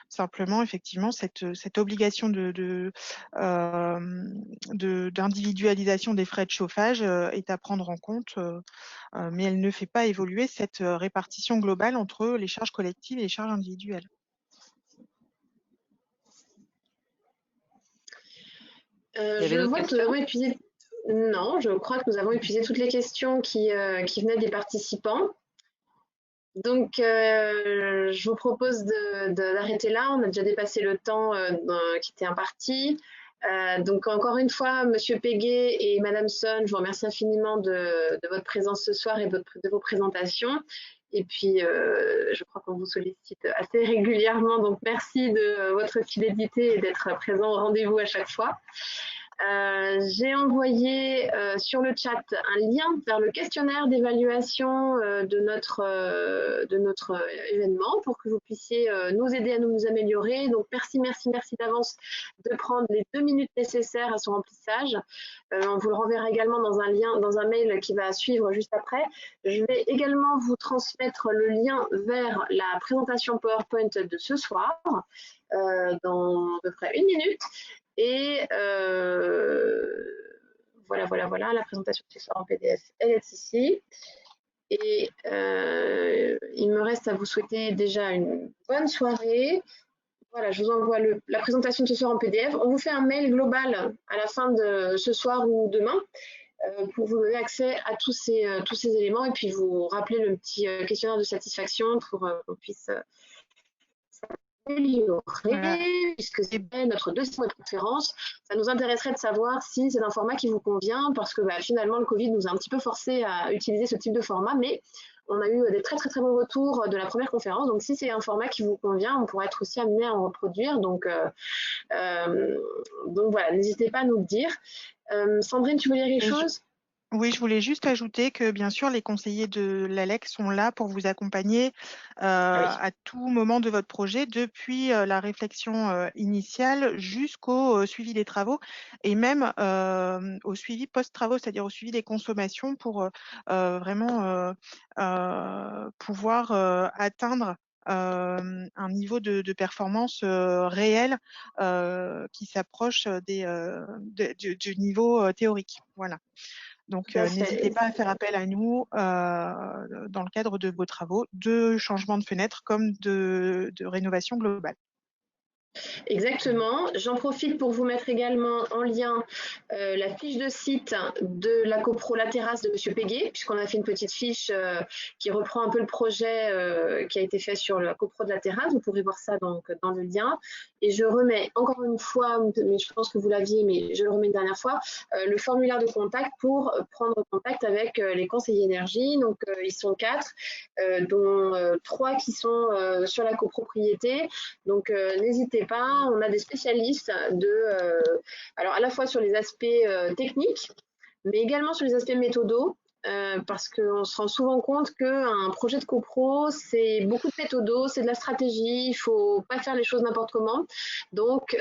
[SPEAKER 2] Simplement, effectivement, cette obligation d'individualisation des frais de chauffage est à prendre en compte, mais elle ne fait pas évoluer cette répartition globale entre les charges collectives et les charges individuelles.
[SPEAKER 1] Je vois que nous avons épuisé. Non, je crois que nous avons épuisé toutes les questions qui venaient des participants. Donc, je vous propose d'arrêter là. On a déjà dépassé le temps qui était imparti. Donc, encore une fois, Monsieur Pégué et Madame Son, je vous remercie infiniment de votre présence ce soir et de vos présentations. Et puis, je crois qu'on vous sollicite assez régulièrement. Donc, merci de votre fidélité et d'être présent au rendez-vous à chaque fois. J'ai envoyé sur le chat un lien vers le questionnaire d'évaluation de notre événement pour que vous puissiez nous aider à nous améliorer. Donc merci d'avance de prendre les 2 minutes nécessaires à son remplissage. On vous le renverra également dans un lien, dans un mail qui va suivre juste après. Je vais également vous transmettre le lien vers la présentation PowerPoint de ce soir dans à peu près 1 minute. Et voilà, la présentation de ce soir en PDF, elle est ici. Et il me reste à vous souhaiter déjà une bonne soirée. Voilà, je vous envoie la présentation de ce soir en PDF. On vous fait un mail global à la fin de ce soir ou demain pour vous donner accès à tous ces éléments et puis vous rappeler le petit questionnaire de satisfaction pour qu'on puisse améliorer, puisque c'est notre deuxième conférence. Ça nous intéresserait de savoir si c'est un format qui vous convient, parce que finalement le Covid nous a un petit peu forcé à utiliser ce type de format, mais on a eu des très bons retours de la première conférence. Donc si c'est un format qui vous convient, on pourra être aussi amené à en reproduire. Donc voilà, n'hésitez pas à nous le dire. Sandrine, tu voulais dire quelque chose ?
[SPEAKER 2] Oui, je voulais juste ajouter que bien sûr, les conseillers de l'ALEC sont là pour vous accompagner à tout moment de votre projet, depuis la réflexion initiale jusqu'au suivi des travaux et même au suivi post-travaux, c'est-à-dire au suivi des consommations pour vraiment pouvoir atteindre un niveau de performance réel qui s'approche du niveau théorique. Voilà. Donc, n'hésitez pas à faire appel à nous dans le cadre de vos travaux de changement de fenêtre comme de rénovation globale.
[SPEAKER 1] Exactement. J'en profite pour vous mettre également en lien la fiche de site de la copro La Terrasse de Monsieur Pégué, puisqu'on a fait une petite fiche qui reprend un peu le projet qui a été fait sur la copro de La Terrasse. Vous pourrez voir ça donc dans le lien. Et je remets encore une fois, mais je pense que vous l'aviez, mais je le remets une dernière fois, le formulaire de contact pour prendre contact avec les conseillers énergie. Donc ils sont 4, dont 3 qui sont sur la copropriété. Donc n'hésitez pas, on a des spécialistes alors à la fois sur les aspects techniques, mais également sur les aspects méthodaux. parce qu'on se rend souvent compte qu'un projet de copro, c'est beaucoup de méthodos, c'est de la stratégie, il ne faut pas faire les choses n'importe comment. Donc,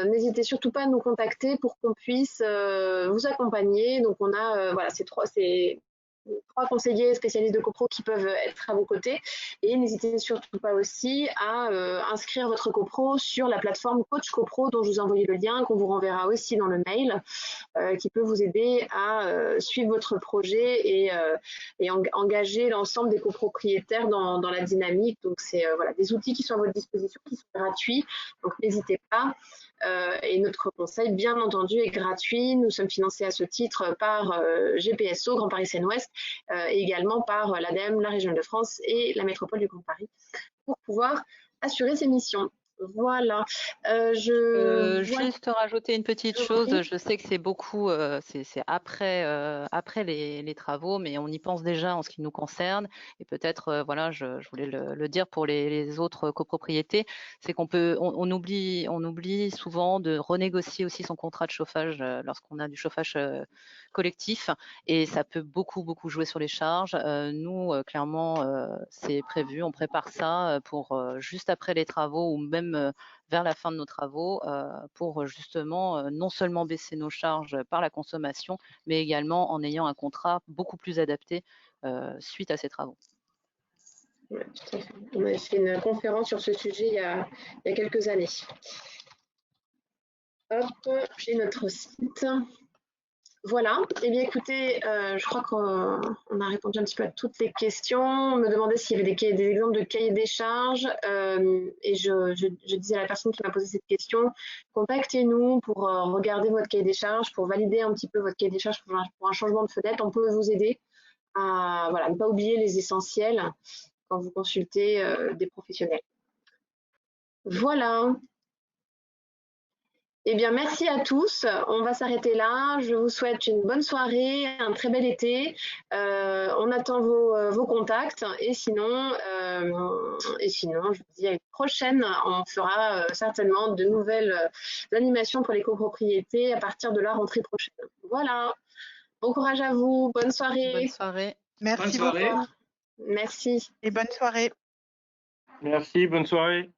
[SPEAKER 1] n'hésitez surtout pas à nous contacter pour qu'on puisse vous accompagner. Donc, on a voilà, ces trois conseillers spécialistes de copro qui peuvent être à vos côtés. Et n'hésitez surtout pas aussi à inscrire votre copro sur la plateforme Coach Copro dont je vous ai envoyé le lien, qu'on vous renverra aussi dans le mail, qui peut vous aider à suivre votre projet et engager l'ensemble des copropriétaires dans la dynamique. Donc, c'est voilà, des outils qui sont à votre disposition, qui sont gratuits. Donc, n'hésitez pas. Et notre conseil, bien entendu, est gratuit. Nous sommes financés à ce titre par GPSO, Grand Paris Seine-Ouest, et également par l'ADEME, la Région de France et la métropole du Grand Paris, pour pouvoir assurer ces missions. Voilà.
[SPEAKER 4] Juste rajouter une petite chose, je sais que c'est beaucoup, c'est après, après les travaux, mais on y pense déjà en ce qui nous concerne. Et peut-être, voilà, je voulais le dire pour les autres copropriétés, c'est on oublie souvent de renégocier aussi son contrat de chauffage lorsqu'on a du chauffage collectif, et ça peut beaucoup jouer sur les charges. Nous, clairement, c'est prévu, on prépare ça pour juste après les travaux ou même vers la fin de nos travaux pour justement non seulement baisser nos charges par la consommation, mais également en ayant un contrat beaucoup plus adapté suite à ces travaux.
[SPEAKER 1] Ouais, tout à fait. On a fait une conférence sur ce sujet il y a quelques années. Hop, j'ai notre site. Voilà, eh bien écoutez, je crois qu'on a répondu un petit peu à toutes les questions. On me demandait s'il y avait des exemples de cahiers des charges, et je disais à la personne qui m'a posé cette question, contactez-nous pour regarder votre cahier des charges, pour valider un petit peu votre cahier des charges pour un changement de fenêtre. On peut vous aider à voilà, ne pas oublier les essentiels quand vous consultez des professionnels. Voilà. Eh bien, merci à tous. On va s'arrêter là. Je vous souhaite une bonne soirée, un très bel été. On attend vos contacts. Et sinon, je vous dis à une prochaine. On fera certainement de nouvelles animations pour les copropriétés à partir de la rentrée prochaine. Voilà. Bon courage à vous. Bonne soirée.
[SPEAKER 4] Bonne soirée.
[SPEAKER 2] Merci
[SPEAKER 3] Bonne soirée.
[SPEAKER 2] beaucoup
[SPEAKER 1] Merci.
[SPEAKER 2] et bonne soirée.
[SPEAKER 5] Merci, bonne soirée.